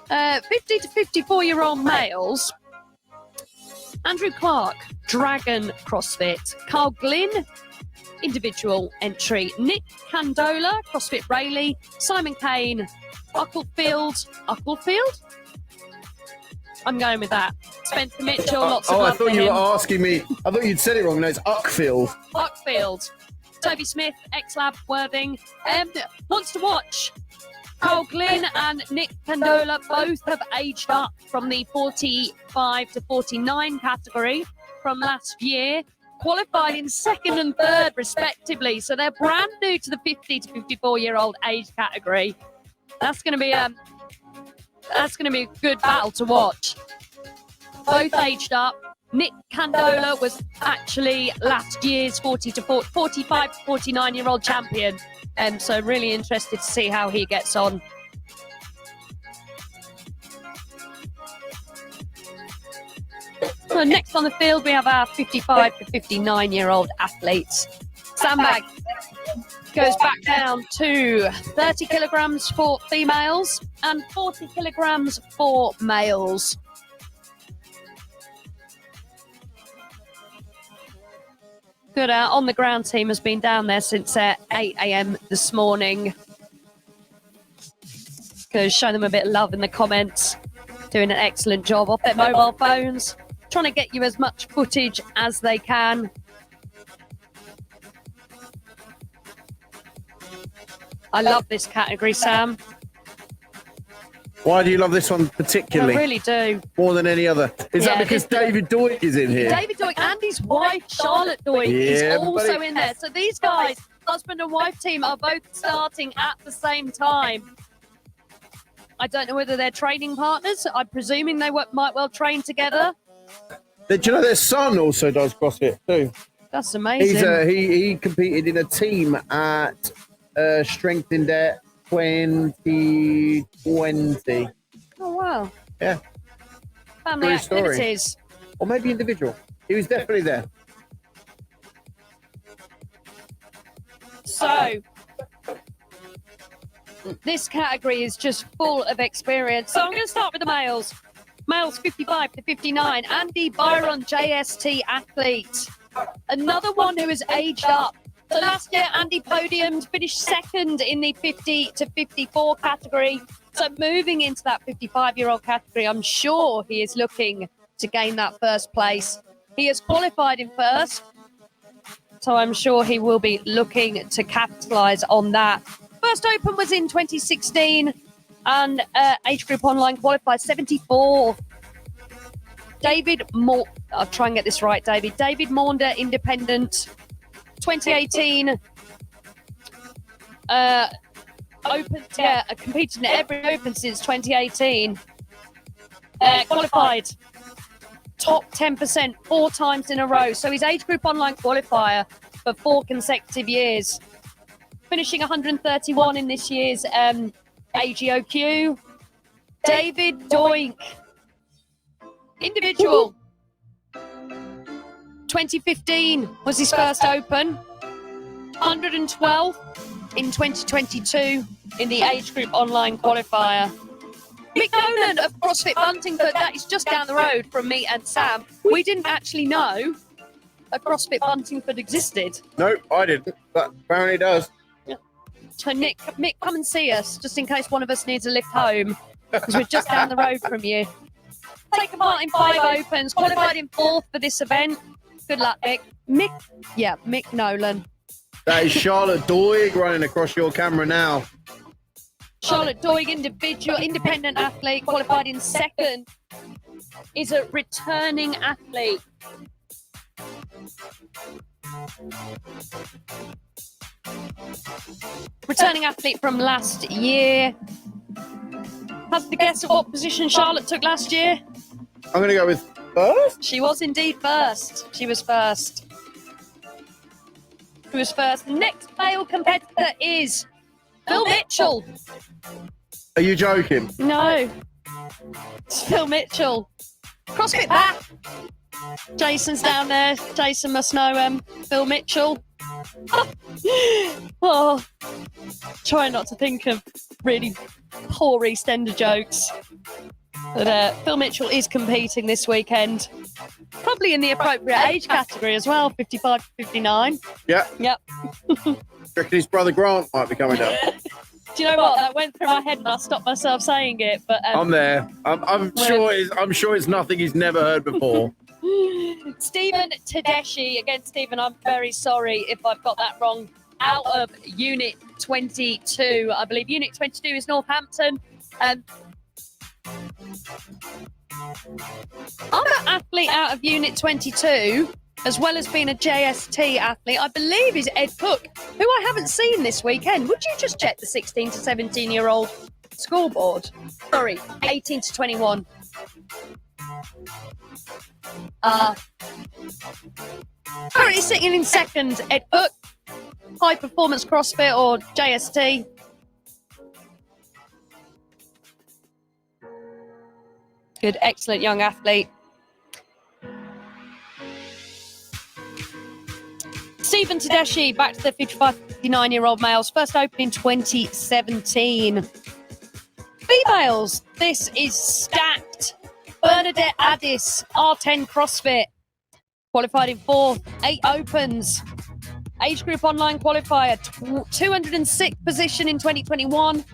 50 to 54-year-old males. Andrew Clark, Dragon CrossFit. Carl Glynn, individual entry. Nick Candola, CrossFit Rayleigh. Simon Kane, Ucklefield. I'm going with that. Spencer Mitchell, lots of love I thought for you him. were asking me. I thought you'd said it wrong. No, it's Uckfield. Uckfield. Toby Smith, X-Lab Worthing. Wants to watch. Carl Glynn and Nick Candola both have aged up from the 45 to 49 category from last year. Qualified in second and third, respectively. So they're brand new to the 50 to 54-year-old age category. That's going to be a good battle to watch. Both aged up. Nick Candola was actually last year's 45 to 49-year-old champion. So really interested to see how he gets on. So next on the field, we have our 55 to 59-year-old athletes. Sandbag goes back down to 30 kilograms for females and 40 kilograms for males. Good. Our on-the-ground team has been down there since 8 a.m. this morning. Going to show them a bit of love in the comments. Doing an excellent job off their mobile phones. Trying to get you as much footage as they can. I love this category, Sam. Why do you love this one particularly? I really do. More than any other. Is Yeah, that because David Doig is in here? David Doig and his wife, Charlotte Doig, is also in there. So these guys, husband and wife team, are both starting at the same time. I don't know whether they're training partners. I'm presuming they might well train together. Do you know their son also does CrossFit too? That's amazing. He competed in a team at Strength in Debt 2020. Oh, wow. Yeah. Family True story. activities. Or maybe individual. He was definitely there. So, this category is just full of experience. So I'm going to start with the males. Males 55 to 59. Andy Byron, JST athlete. Another one who has aged up. So last year, Andy podiumed, finished second in the 50 to 54 category. So moving into that 55-year-old category, I'm sure he is looking to gain that first place. He has qualified in first, so I'm sure he will be looking to capitalise on that. First Open was in 2016, and age group online qualified 74. I'll try and get this right, David. David Maunder, independent. 2018, competed in every Open since 2018. Qualified top 10% 4 times in a row. So he's age group online qualifier for 4 consecutive years. Finishing 131 in this year's AGOQ. David Doink, individual. 2015 was his first Open. 112 in 2022 in the age group online qualifier. Mick Nolan of CrossFit Buntingford, that is just down the road from me and Sam. We didn't actually know a CrossFit Buntingford existed. No, I didn't, but apparently it does. Yeah. So Mick, come and see us, just in case one of us needs a lift home, because we're just down the road from you. Taken part in 5 Opens, qualified in 4th for this event. Good luck, Mick. Mick Nolan. That is Charlotte Doig running across your camera now. Charlotte Doig, independent athlete, qualified in 2nd, is a returning athlete. Returning athlete from last year. Have to guess at what position Charlotte took last year? I'm going to go with first? She was indeed first. She was first. She was first. Next male competitor is Phil Mitchell. Are you joking? No. It's Phil Mitchell. CrossFit back. Jason's down there. Jason must know Phil Mitchell. Oh, trying not to think of really poor EastEnder jokes. But Phil Mitchell is competing this weekend. Probably in the appropriate age category as well, 55 to 59. Yeah. Yep. Reckon his brother Grant might be coming down. Do you know what? That went through my head and I stopped myself saying it. But I'm there. I'm sure it's nothing he's never heard before. Stephen Tedeschi. Again, Stephen, I'm very sorry if I've got that wrong. Out of Unit 22. I believe Unit 22 is Northampton. Other athlete out of Unit 22, as well as being a JST athlete, I believe is Ed Cook, who I haven't seen this weekend. Would you just check the 16 to 17-year-old scoreboard? Sorry, 18 to 21. Currently sitting in second, Ed Cook, high performance CrossFit or JST. Good, excellent young athlete. Stephen Tedeschi, back to the 55 to 59-year-old males, first open in 2017. Females, this is stacked. Bernadette Addis, R10 CrossFit, qualified in fourth, 8 opens. Age group online qualifier, 206th position in 2021,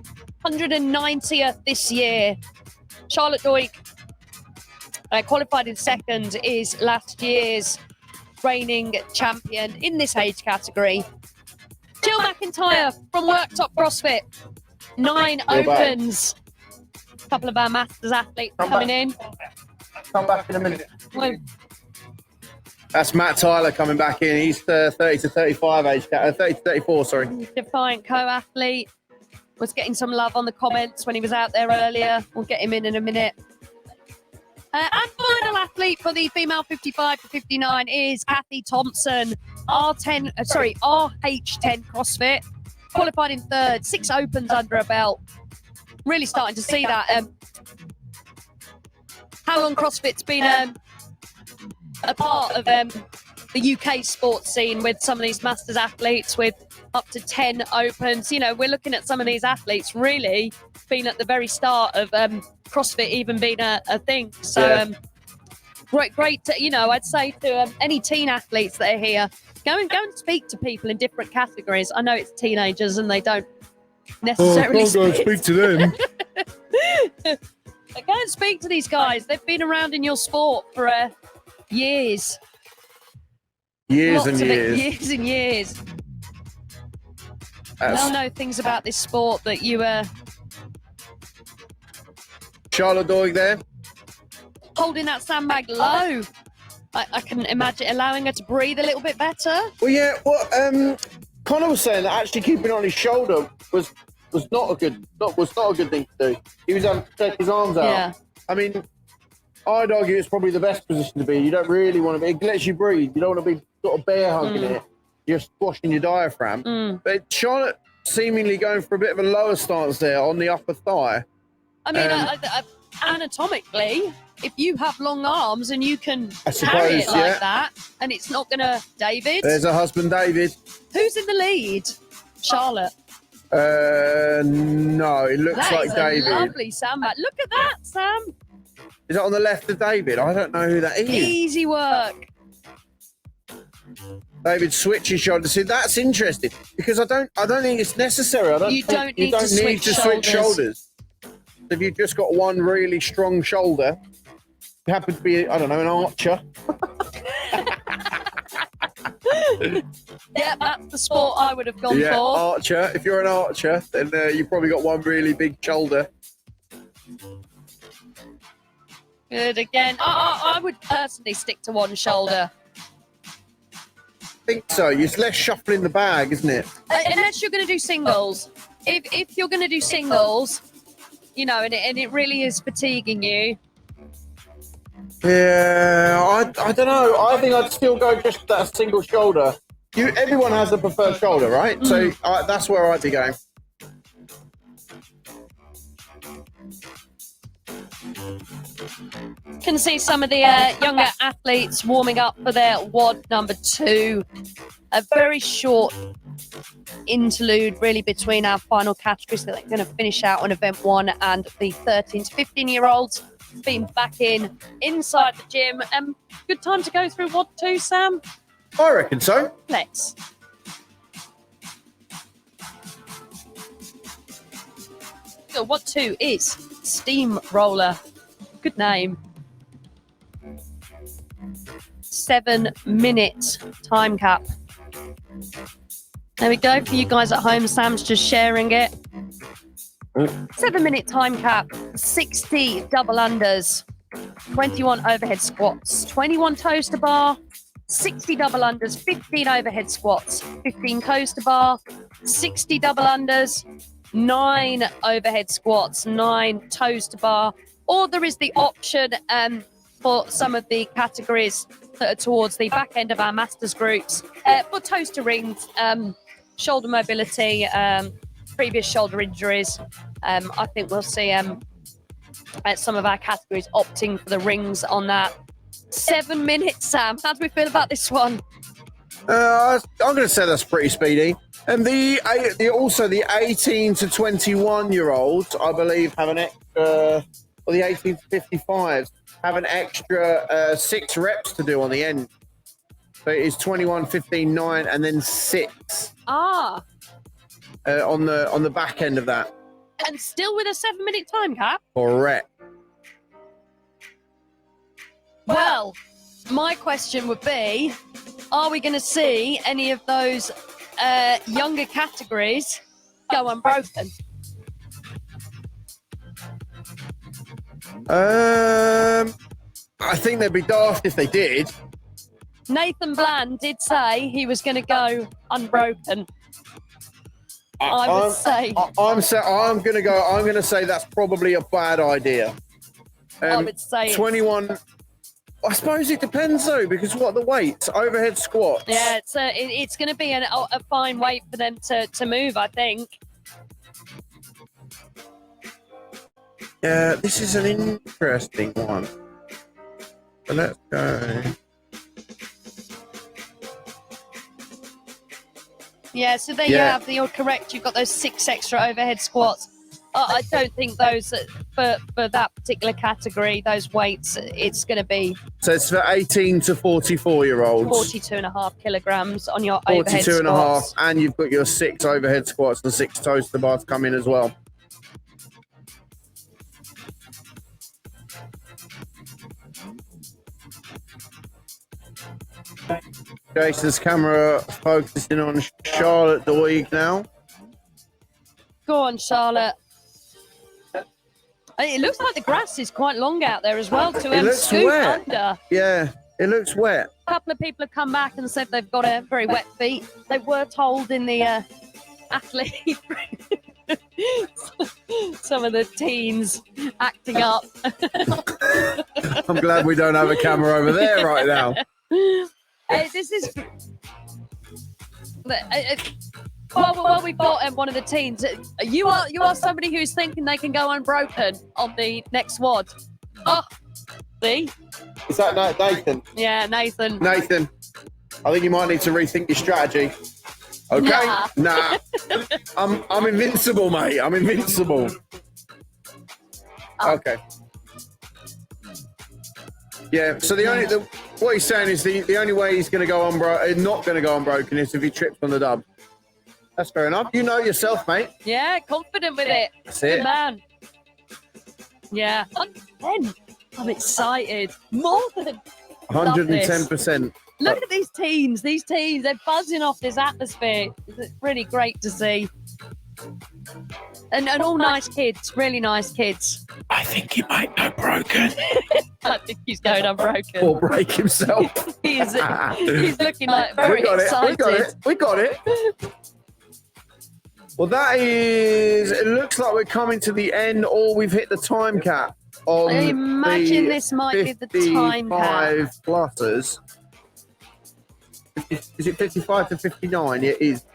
190th this year. Charlotte Doig, qualified in second, is last year's reigning champion in this age category. Jill McIntyre from Worktop CrossFit, 9 opens. A couple of our Masters athletes coming in. Come back in a minute. Well, That's Matt Tyler coming back in. He's 30 to 35 age, 30 to 34, sorry. Defiant co-athlete. Was getting some love on the comments when he was out there earlier. We'll get him in a minute. And final athlete for the female 55 to 59 is Kathy Thompson, RH10 CrossFit, qualified in third, 6 opens under her belt. Really starting to see that. How long CrossFit's been a part of the UK sports scene with some of these Masters athletes with up to 10 opens. You know, we're looking at some of these athletes really being at the very start of CrossFit even being a thing. So great to, I'd say to any teen athletes that are here, go and speak to people in different categories. I know it's teenagers and they don't necessarily go and speak to them. Go and speak to these guys. They've been around in your sport for years. Years Lots and of it, years. years and years. They'll know things about this sport that you Charlotte Doig there. holding that sandbag low. I can imagine allowing her to breathe a little bit better. Well, yeah. Well, Connor was saying that actually keeping it on his shoulder was not a good thing to do. He was having to take his arms out. Yeah. I mean, I'd argue it's probably the best position to be. You don't really want to be. It lets you breathe. You don't want to be sort of bear hugging it. You're squashing your diaphragm. But Charlotte seemingly going for a bit of a lower stance there on the upper thigh. I mean, anatomically, if you have long arms and you can carry it like that, and it's not going to... David? There's her husband, David. Who's in the lead? Charlotte. No, it looks That like is David. a lovely sandbag. Look at that, Sam. Is that on the left of David? I don't know who that is. Easy work. David switches shoulders. See, that's interesting because I don't think it's necessary. You don't need to switch shoulders. If you've just got one really strong shoulder, you happen to be, I don't know, an archer. Yeah, that's the sport I would have gone Yeah, for. archer. If you're an archer, then you've probably got one really big shoulder. Good again. I would personally stick to one shoulder. I think so. It's less shuffling the bag, isn't it? Unless you're going to do singles. If you're going to do singles, and it really is fatiguing you. Yeah, I don't know. I think I'd still go just that single shoulder. Everyone has a preferred shoulder, right? So that's where I'd be going. Can see some of the younger athletes warming up for their WOD number 2. A very short interlude really between our final categories that are going to finish out on event 1 and the 13 to 15-year-olds being back inside the gym. Good time to go through WOD 2, Sam? I reckon so. Let's. So WOD 2 is Steamroller. Good name. 7-minute time cap. There we go for you guys at home. Sam's just sharing it. 7-minute time cap, 60 double unders, 21 overhead squats, 21 toes to bar, 60 double unders, 15 overhead squats, 15 toes to bar, 60 double unders, 9 overhead squats, 9 toes to bar. Or there is the option for some of the categories that are towards the back end of our masters groups for toes to rings, shoulder mobility, previous shoulder injuries. I think we'll see some of our categories opting for the rings on that. 7 minutes, Sam. How do we feel about this one? I'm going to say that's pretty speedy. And the 18 to 21-year-olds, I believe, have an extra, or the 18 to 55s have an extra 6 reps to do on the end. So it is 21, 15, 9, and then 6. On the back end of that. And still with a 7-minute time cap? Correct. Well, my question would be, are we going to see any of those younger categories go unbroken? I think they'd be daft if they did. Nathan Bland did say he was going to go unbroken. I'm going to say that's probably a bad idea. I would say 21. I suppose it depends though, because what are the weights? Overhead squats. Yeah, it's going to be a fine weight for them to move, I think. Yeah, this is an interesting one. So let's go. Yeah, so there you have. You're correct. You've got those 6 extra overhead squats. I don't think those for that particular category, those weights, it's going to be. So it's for 18 to 44-year-olds. 42.5 kilograms on your overhead 42 and a half, squats. and you've got your 6 overhead squats and 6 toes to the bar to come in as well. Jason's camera focusing on Charlotte Doig now. Go on, Charlotte. It looks like the grass is quite long out there as well to scoop wet. under. Yeah, it looks wet. A couple of people have come back and said they've got very wet feet. They were told in the athlete some of the teens acting up. I'm glad we don't have a camera over there right now. This is well, we've got one of the teens. You are somebody who's thinking they can go unbroken on the next WOD. Oh, see? Is that Nathan? Yeah, Nathan. Nathan, I think you might need to rethink your strategy. Okay? Nah. I'm invincible, mate. I'm invincible. Okay. Yeah, so what he's saying is the only way he's going to go not going to go unbroken is if he trips on the dub. That's fair enough. You know yourself, mate. Yeah, confident with it. That's it. Good man. Yeah. 110. I'm excited. More than 110%. Look at these teens. These teens, they're buzzing off this atmosphere. It's really great to see. And all nice kids, really nice kids. I think he might go broken. I think he's going unbroken. Or break himself. He's looking like very excited. We got it. Well, it looks like we're coming to the end, or we've hit the time cap. on I imagine the this might be the time cap. 55 pluses. Is it 55 to 59? It is.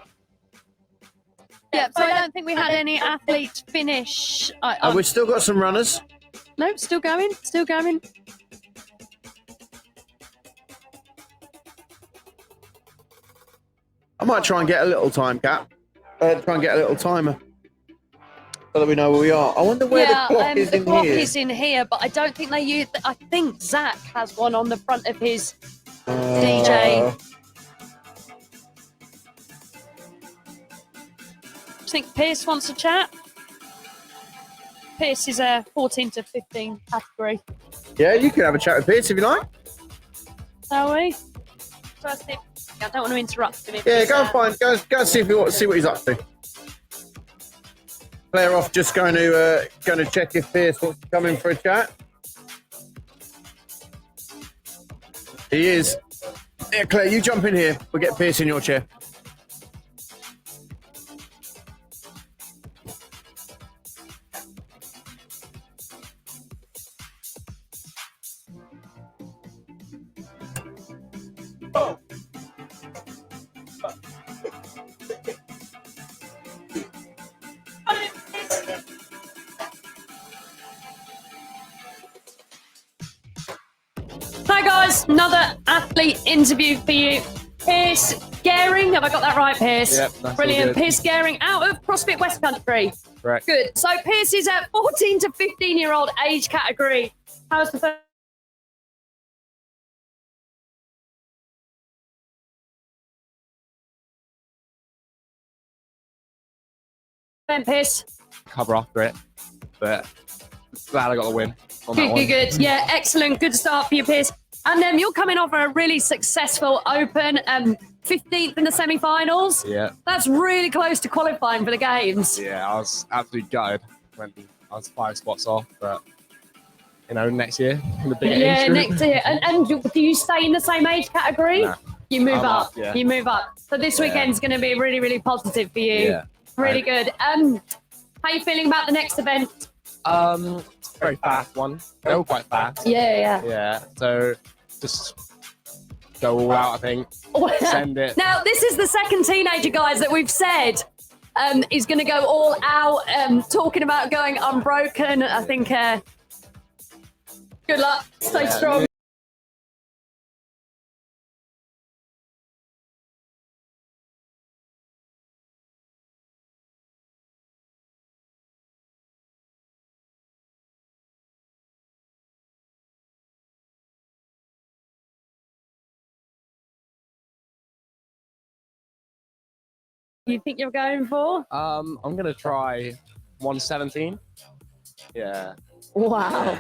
Yeah, so I don't think we had any athletes finish. We've still got some runners. Nope, still going, still going. I might try and get a little time cap. Try and get a little timer so that we know where we are. I wonder where the clock is the in clock here. is in here, but I don't think they use. I think Zach has one on the front of his DJ. I think Pierce wants to chat. Pierce is a 14 to 15 category. Yeah, you can have a chat with Pierce if you like. Shall we? First, I don't want to interrupt him. Yeah, go and find. Go and see see what he's up to. Claire off, just going to check if Pierce wants to come in for a chat. He is. Yeah, Claire, you jump in here. We'll get Pierce in your chair. Hi guys, another athlete interview for you. Pierce Gehring, have I got that right, Pierce? Yep, that's brilliant. all good. Pierce Gehring out of CrossFit West Country. Correct. Good. So Pierce is a 14 to 15-year-old age category. How's the first? Pierce. Cover after it, but glad I got the win on that Good, one. good, good. Yeah, excellent. Good start for you, Pierce. And you're coming off a really successful Open, 15th in the semi-finals. Yeah. That's really close to qualifying for the games. Yeah, I was absolutely gutted when I was 5 spots off, but next year in the big age group. Next year. And do you stay in the same age category? No. You move I'm up. up, yeah. You move up. So this weekend's going to be really, really positive for you. Yeah. Really good. How are you feeling about the next event? Very fast one. They're all quite fast. Yeah. Yeah. So just go all out, I think. Send it. Now, this is the second teenager, guys, that we've said is going to go all out, talking about going unbroken. I think good luck. Stay strong. You think you're going for? I'm gonna try 117. Yeah. Wow.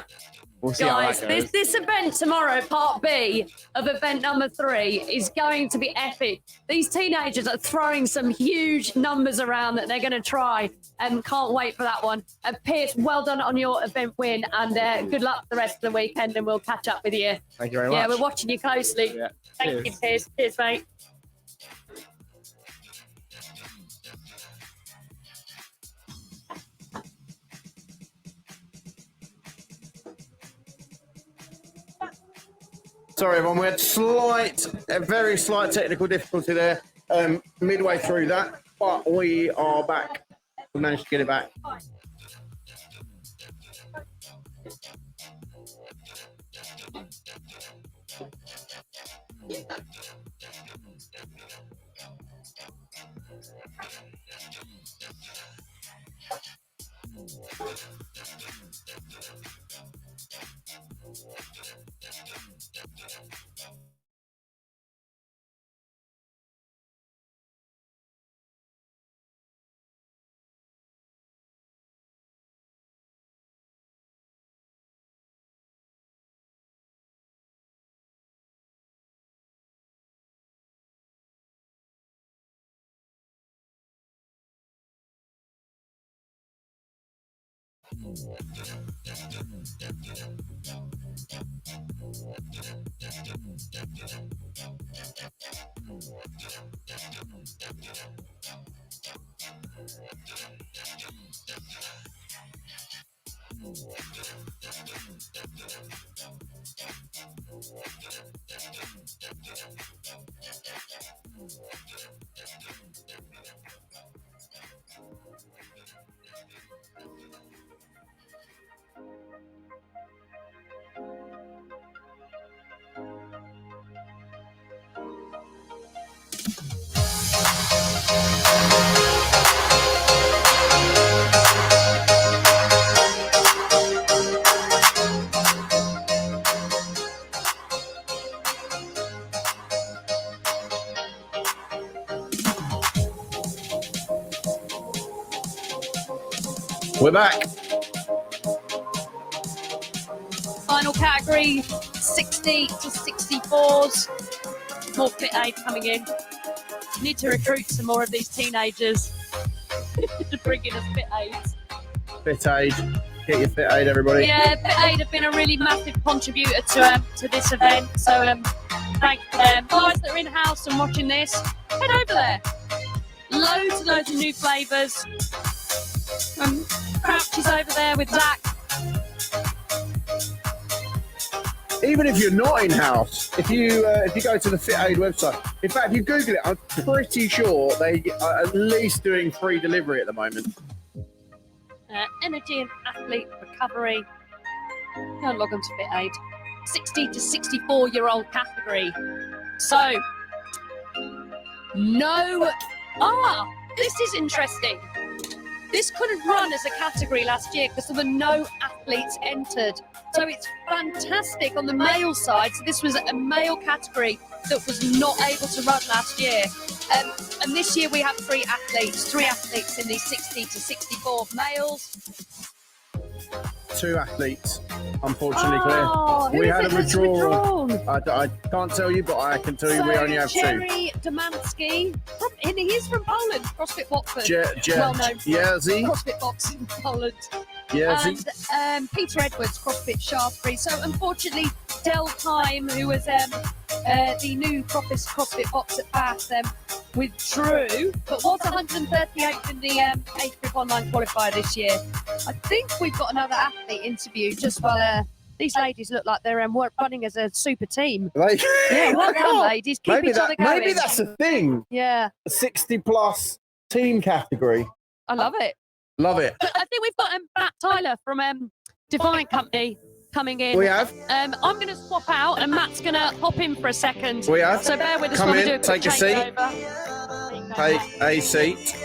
We'll see Guys, how that goes. this event tomorrow, part B of event number 3, is going to be epic. These teenagers are throwing some huge numbers around that they're going to try, and can't wait for that one. Pierce, well done on your event win, and good luck the rest of the weekend, and we'll catch up with you. Thank you very much. Yeah, we're watching you closely. Yeah. Thank you, Pierce. Cheers, mate. Sorry, everyone. We had a very slight technical difficulty there midway through that, but we are back. We managed to get it back. We're back. Final category, 60 to 64s. More fit aid coming in. Need to recruit some more of these teenagers to bring in as fit aids. Fit aid. Get your fit aid, everybody. Yeah, fit aid have been a really massive contributor to this event. So thank them. Guys that are in house and watching this, head over there. Loads and loads of new flavours. Crouch is over there with Zach. Even if you're not in house, if you go to the Fit Aid website, in fact, if you Google it, I'm pretty sure they are at least doing free delivery at the moment. Energy and athlete recovery. Go and log on to Fit Aid. 60 to 64-year-old category. So, this is interesting. This couldn't run as a category last year because there were no athletes entered. So it's fantastic on the male side. So this was a male category that was not able to run last year. And this year we have three athletes in the 60 to 64 males. 2 athletes, unfortunately, Oh, Claire. We had a withdrawal. withdrawn? I can't tell you, but I can tell you we only have 2. Jerry Domanski, and he is from Poland, CrossFit Watford. Well known for Jersey. CrossFit boxing in Poland. Jersey. And Peter Edwards, CrossFit Shaftesbury. So unfortunately, Del Time, who was the new CrossFit box at Bath, withdrew, but was 138th in the age group online qualifier this year. I think we've got another athlete interview just while these ladies look like they're running as a super team. Yeah, well done, ladies. Keep each other going. Maybe that's a thing. Yeah. A 60-plus team category. I love it. Love it. I think we've got Matt Tyler from Defiant Company coming in. We have. I'm going to swap out and Matt's going to hop in for a second. We have. So bear with us Come while we in, do a quick take a seat. changeover. Take a seat.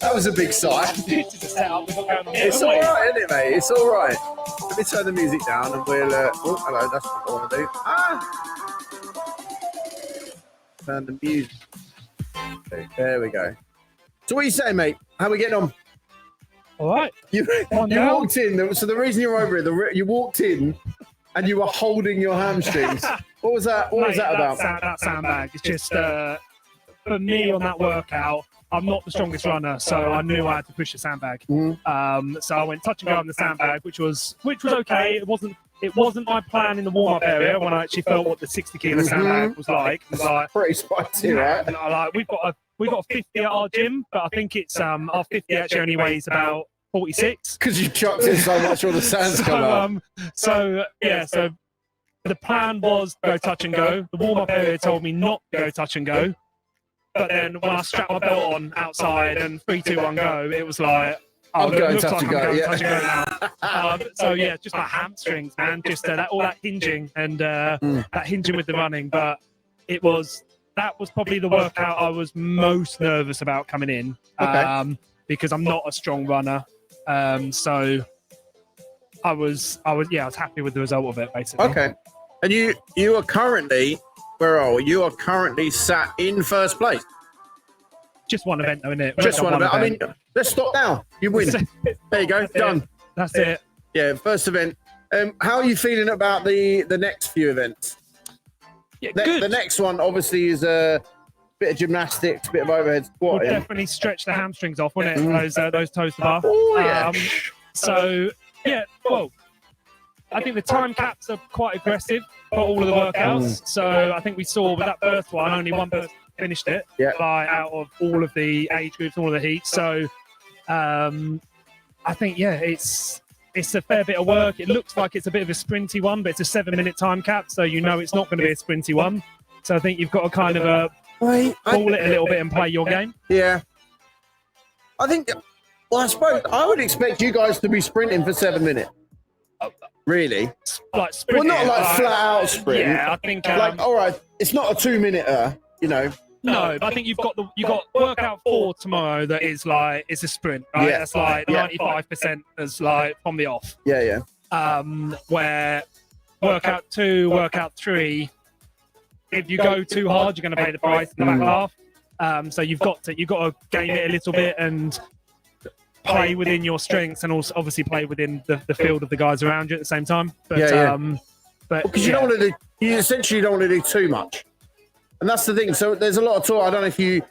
That was a big sigh. It's all right, isn't it, mate? It's all right. Let me turn the music down and we'll... oh, hello, that's what I want to do. Turn the music. Okay, there we go. So what are you saying, mate? How are we getting on? All right. You walked in. So the reason you're over here, you walked in and you were holding your hamstrings. What was that? What was that about? That sandbag is just for me on that workout. I'm not the strongest runner, so I knew I had to push the sandbag. So I went touch and go on the sandbag, which was okay. It wasn't my plan in the warm-up area when I actually felt what the 60-kilo sandbag was like. It was like pretty spicy, right? And we've got a 50 at our gym, but I think it's our 50 actually only weighs about 46. Because you chucked in so much, all the sand's come out. So the plan was go touch and go. The warm-up area told me not to go touch and go. But then when I strapped my belt on outside and 3, 2, 1, go, it was like, I'm going touch and go. Touch and go now. So yeah, just my hamstrings, man, just all that hinging and that hinging with the running. But that was probably the workout I was most nervous about coming in, because I'm not a strong runner. So I was happy with the result of it, basically. Okay, and you are currently. Where are we? You are currently sat in first place. Just one event, though, isn't it? Just one event. I mean, let's stop now. You win. There you go. Done. That's it. Yeah, first event. How are you feeling about the next few events? Yeah, good. The next one, obviously, is a bit of gymnastics, a bit of overhead squatting. We'll definitely stretch the hamstrings off, wouldn't it? Those toes to bar. Oh, yeah. I think the time caps are quite aggressive for all of the workouts. So I think we saw with that first one, only one person finished it out of all of the age groups, all of the heats. So I think, it's a fair bit of work. It looks like it's a bit of a sprinty one, but it's a 7-minute time cap. So you know it's not going to be a sprinty one. So I think you've got to kind of ball it a little bit and play your game. Yeah. I think, I suppose I would expect you guys to be sprinting for 7 minutes. Really? Like sprint. Well, not like flat out sprint. Yeah, I think. All right, it's not a 2-minute, No, but I think you've got workout 4 tomorrow that is like it's a sprint, right? Yeah. That's like 95% as like from the off. Yeah. Where workout 2, workout 3, if you go too hard, you're going to pay the price in the back half. So you've got to game it a little bit and play within your strengths, and also obviously play within the field of the guys around you at the same time. But but because you don't want to do, you essentially don't want to do too much, and that's the thing. So there's a lot of talk. I don't know if you.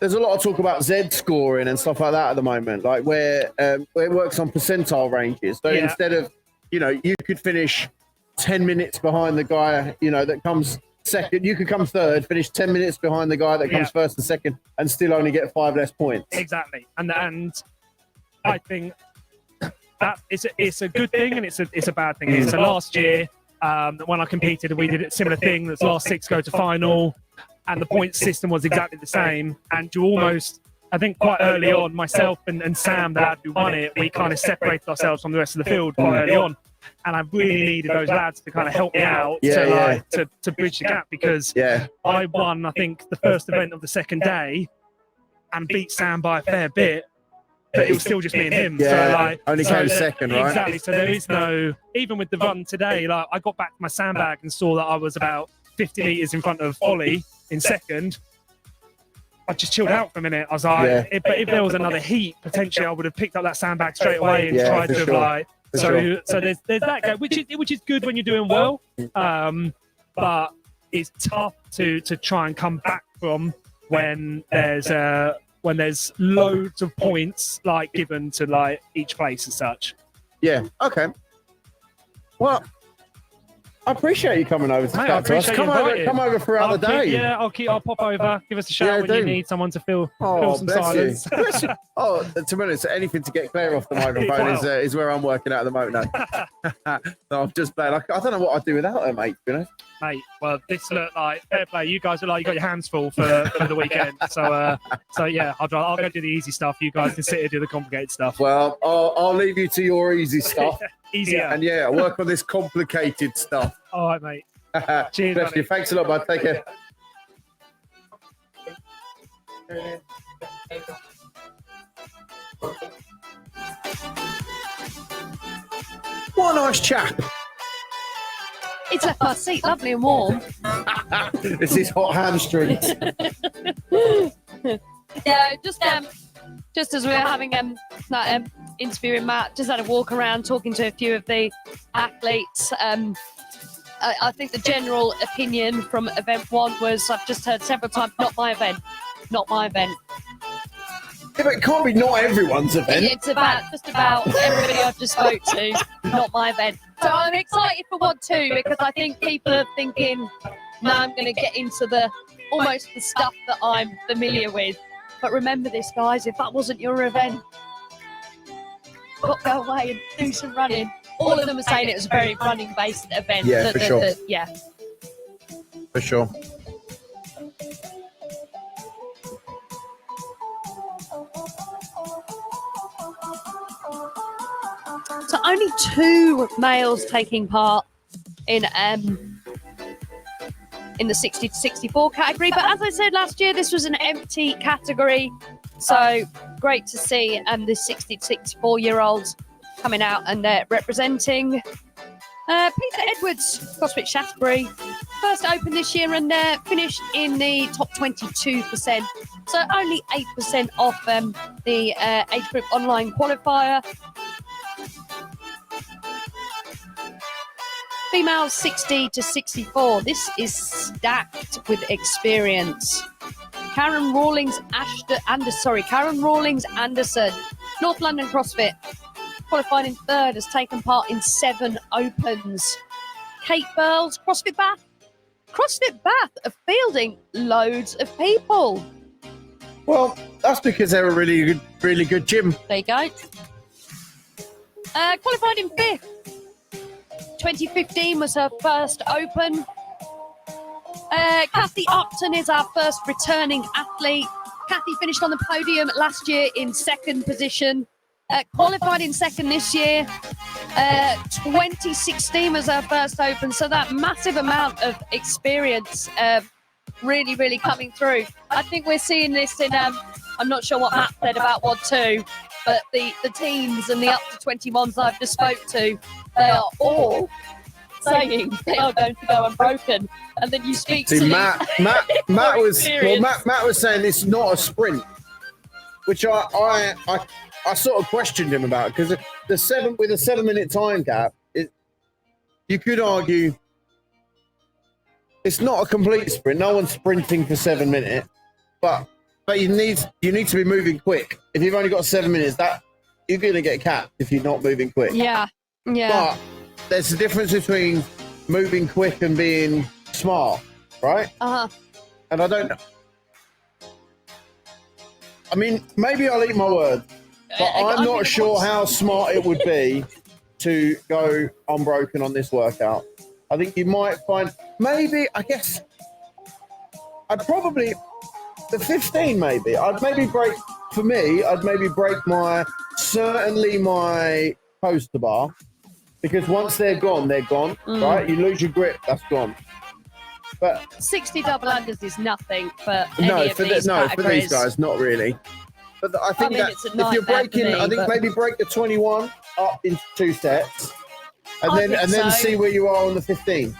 There's a lot of talk about Z scoring and stuff like that at the moment, like where it works on percentile ranges. So instead of, you could finish 10 minutes behind the guy, that comes second. You could come third, finish 10 minutes behind the guy that comes first and second, and still only get 5 less points. Exactly, and I think that it's a good thing and it's a bad thing. So last year, when I competed, we did a similar thing. The last 6 go to final. And the point system was exactly the same. And you almost, I think quite early on, myself and Sam, the lad who won it, we kind of separated ourselves from the rest of the field quite early on. And I really needed those lads to kind of help me out to bridge the gap, because I won, I think, the first event of the second day and beat Sam by a fair bit. But it was still just me and him. Yeah, only came second, right? Exactly. So there is no, even with the run today, like I got back to my sandbag and saw that I was about 50 meters in front of Ollie in second. I just chilled out for a minute. I was like, if there was another heat, potentially I would have picked up that sandbag straight away and tried to so there's that gap, which is good when you're doing well. But it's tough to try and come back from when there's loads of points like given to like each place as such. Yeah. Okay. Well, I appreciate you coming over to chat to us. Come over throughout the day. I'll pop over. Give us a shout when you need someone to fill some silence. To be honest, anything to get Claire off the microphone is where I'm working at the moment now. So I'm just playing. I don't know what I'd do without her, mate. Mate, well, this look like fair play. You guys look like you got your hands full for the weekend. So yeah, I'll go do the easy stuff. You guys can sit here and do the complicated stuff. Well, I'll leave you to your easy stuff. Easier. And work on this complicated stuff. All right, mate. Cheers, Bless you. Thanks a lot, bud. Take care. What a nice chap. It's left my seat lovely and warm. This is hot hamstrings. Yeah, just as we were having that interviewing Matt, just had a walk around talking to a few of the athletes. I think the general opinion from event 1 was, I've just heard several times, not my event. Yeah, but it can't be not everyone's event. It's just about everybody I've just spoke to, not my event. So I'm excited for WOD 2 because I think people are thinking, now I'm going to get into almost the stuff that I'm familiar with. But remember this, guys, if that wasn't your event, got to go away and do some running. All of them are saying it was a very running-based event. Yeah, for sure. Yeah. For sure. So only 2 males taking part in the 60 to 64 category. But as I said last year, this was an empty category. So great to see the 60 to 64-year-olds coming out and representing. Peter Edwards, CrossFit Shaftesbury, first open this year and finished in the top 22%. So only 8% off the age group online qualifier. Females 60 to 64. This is stacked with experience. Karen Rawlings Anderson, North London CrossFit, qualified in 3rd, has taken part in 7 opens. Kate Burles, CrossFit Bath are fielding loads of people. Well, that's because they're a really good gym. There you go. Qualified in 5th. 2015 was her first open. Kathy Upton is our first returning athlete. Kathy finished on the podium last year in 2nd position. Qualified in 2nd this year. 2016 was her first open. So that massive amount of experience really, really coming through. I think we're seeing this in, I'm not sure what Matt said about WOD 2, but the teens and the up to 21s I've just spoke to, they are all saying they are going to go unbroken, and then you speak See, to Matt was saying it's not a sprint, which I sort of questioned him about, because the 7 minute time cap, you could argue it's not a complete sprint. No one's sprinting for 7 minutes, but you need to be moving quick. If you've only got 7 minutes, that you're going to get capped if you're not moving quick. Yeah. But there's a difference between moving quick and being smart, right? And I don't know. I mean, maybe I'll eat my word, but I'm not sure how smart it would be to go unbroken on this workout. I think you might find, maybe, I guess, I'd probably, the 15 maybe, I'd maybe break certainly my poster bar, because once they're gone, right? You lose your grip, that's gone. But 60 double unders is nothing for any of these categories. For these guys, not really. But I think that if you're breaking, I think maybe break the 21 up into 2 sets, and then see where you are on the 15.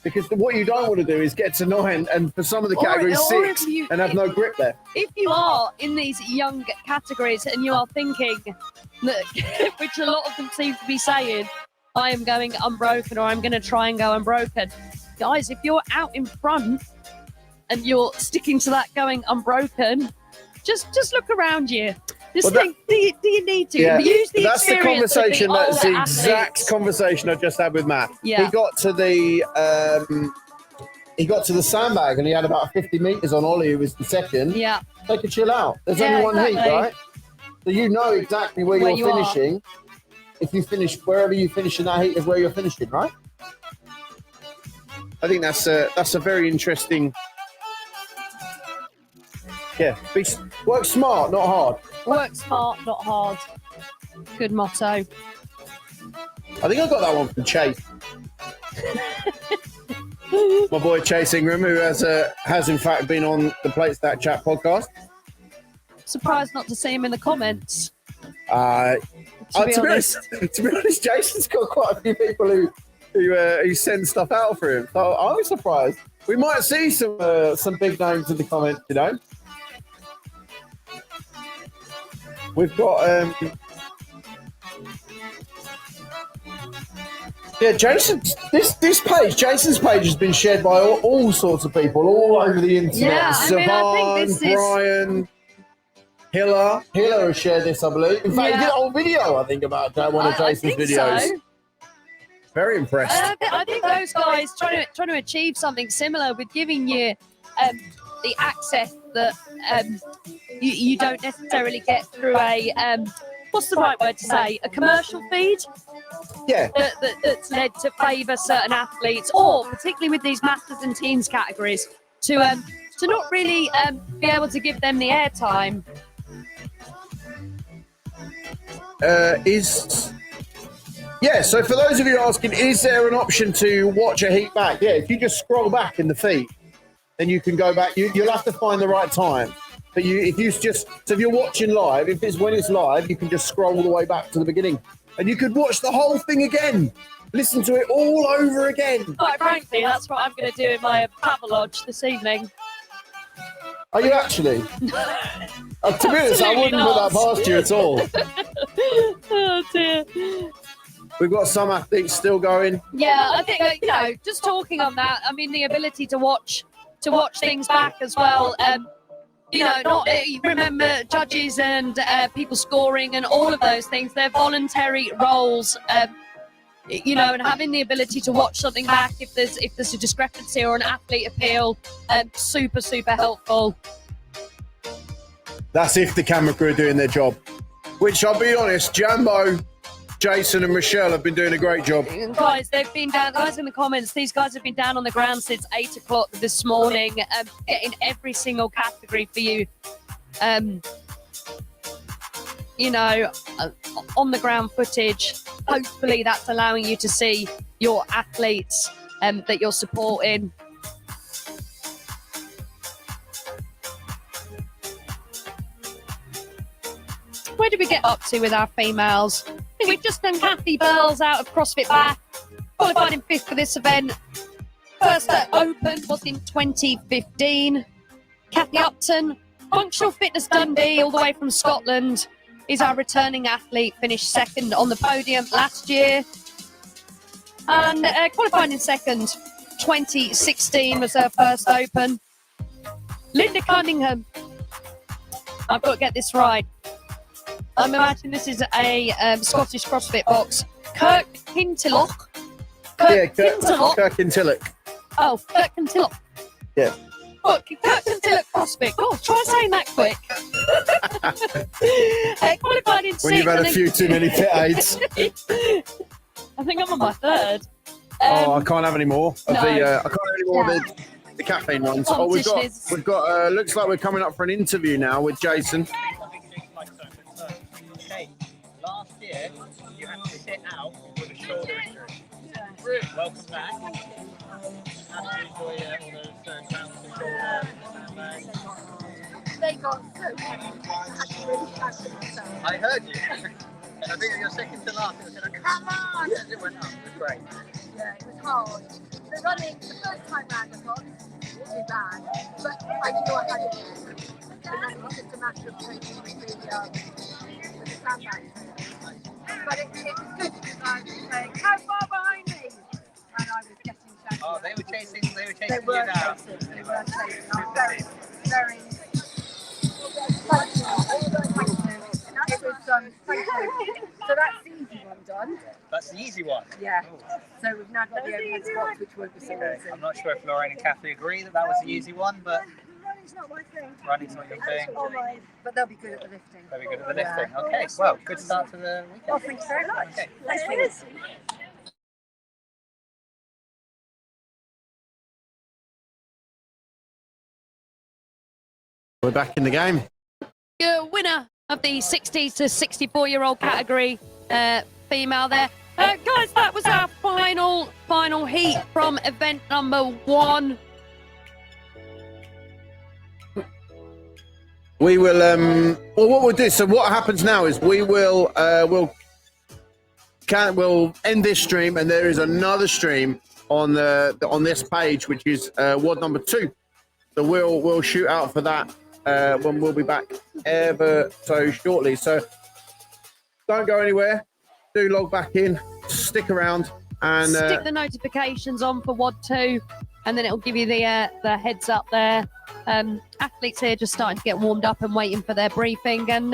Because what you don't want to do is get to 9 and for some of the categories 6 and have no grip there. If you are in these young categories and you are thinking, which a lot of them seem to be saying, I am going unbroken, or I'm going to try and go unbroken. Guys, if you're out in front and you're sticking to that going unbroken, just look around you. Just think, do you need to? Yeah, use the that's the experience conversation. of the That's the older exact athletes. conversation I just had with Matt. Yeah. He got to the sandbag and he had about 50 meters on Ollie, who was the second. Yeah. Take a chill out. There's only one heat, right? So you know exactly where you're finishing. If you finish wherever you finish in that heat is where you're finishing, right? I think that's a very interesting. Yeah, work smart, not hard. Work smart, not hard. Good motto. I think I got that one from Chase. My boy Chase Ingram, who has in fact been on the Plates That Chat podcast. Surprised not to see him in the comments. To be honest, Jason's got quite a few people who send stuff out for him. So I was surprised. We might see some big names in the comments, you know. We've got Jason's page has been shared by all sorts of people all over the internet. Yeah, Savon, Brian, Hiller has shared this, I believe. In fact, he did a whole video, I think, about one of Jason's videos. So. Very impressed. I think those guys trying to achieve something similar with giving you the access that you don't necessarily get through a what's the right word to say? A commercial feed. Yeah. That's led to favour certain athletes, or particularly with these masters and teens categories, to not really be able to give them the airtime. So for those of you asking, is there an option to watch a heat back? Yeah, if you just scroll back in the feed, then you can go back. You'll have to find the right time. But if you're watching live, when it's live, you can just scroll all the way back to the beginning, and you could watch the whole thing again, listen to it all over again. Quite frankly, that's what I'm going to do in my travel lodge this evening. Are you actually? To be honest, I wouldn't put that past you at all. Oh dear. We've got some athletes still going. Yeah, I think just talking on that. I mean, the ability to watch things back as well. Remember judges and people scoring and all of those things. They're voluntary roles. And having the ability to watch something back if there's a discrepancy or an athlete appeal, super helpful. That's if the camera crew are doing their job, which I'll be honest, Jambo, Jason and Michelle have been doing a great job. Guys, they've been down. Guys in the comments, these guys have been down on the ground since 8 o'clock this morning, getting every single category for you. On the ground footage. Hopefully, that's allowing you to see your athletes that you're supporting. Where did we get up to with our females? I think we've just done Kathy Burles out of CrossFit Bath. qualified in 5th for this event. First Open was in 2015. Kathy Upton, Functional Fitness Dundee, all the way from Scotland, is our returning athlete. Finished 2nd on the podium last year. And qualified in 2nd, 2016 was her first Open. Linda Cunningham, I've got to get this right. I'm imagining this is a Scottish CrossFit box. Kirk Kintilloch. Kirk Kintilloch. Oh, Kirk Kintilloch. Yeah. Kirk Kintilloch CrossFit. God, try saying that quick. Qualified in 6th. When you've had a few too many pit aids. I think I'm on my 3rd. I can't have any more of no. I can't have any more of the caffeine ones. Oh, we've got. Looks like we're coming up for an interview now with Jason. Okay, last year you had to sit out with a shoulder injury. Welcome back. How did you enjoy all those rounds of shoulder sandbags? They got so heavy. I had to really catch myself. I heard you. I think you're second to last. It was like, come on! Yes, it went up. It was great. Yeah, it was hard. The running, the first time round I thought, too bad. But I knew I had it. And then it was just a matter of taking with the sandbags. But it was good because I was saying, how far behind me? And I was getting shaggy. Oh, they were chasing They you were down. chasing. They were chasing. I was very, very... Thank you. It was thank you. So that's the easy one done. That's the easy one. Yeah. So we've now got the overhead squats, which won't be so Okay. easy. I'm not sure if Lorraine and Kathy agree that was the easy one, but Running's not my thing. running's not your thing. Oh my. But they'll be good at the lifting. Very good at the lifting. Okay, well, good start to the weekend. Well, thanks very much. Okay. Thanks. We're back in the game. Your winner of the 60 to 64-year-old category, female there. Guys, that was our final heat from event number 1. We will. Well, what we'll do. So what happens now is we'll end this stream, and there is another stream on this page, which is WOD number 2. So we'll shoot out for that when we'll be back ever so shortly. So don't go anywhere. Do log back in. Stick around and stick the notifications on for WOD 2, and then it'll give you the heads up there. Athletes here just starting to get warmed up and waiting for their briefing, and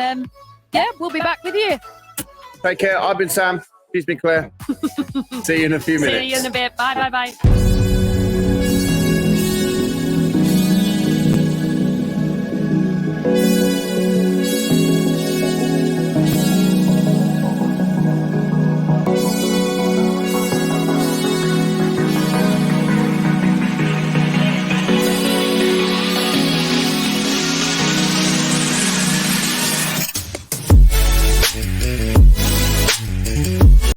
we'll be back with you. Take care. I've been Sam. She's been Claire. See you in a few minutes. See you in a bit. Bye.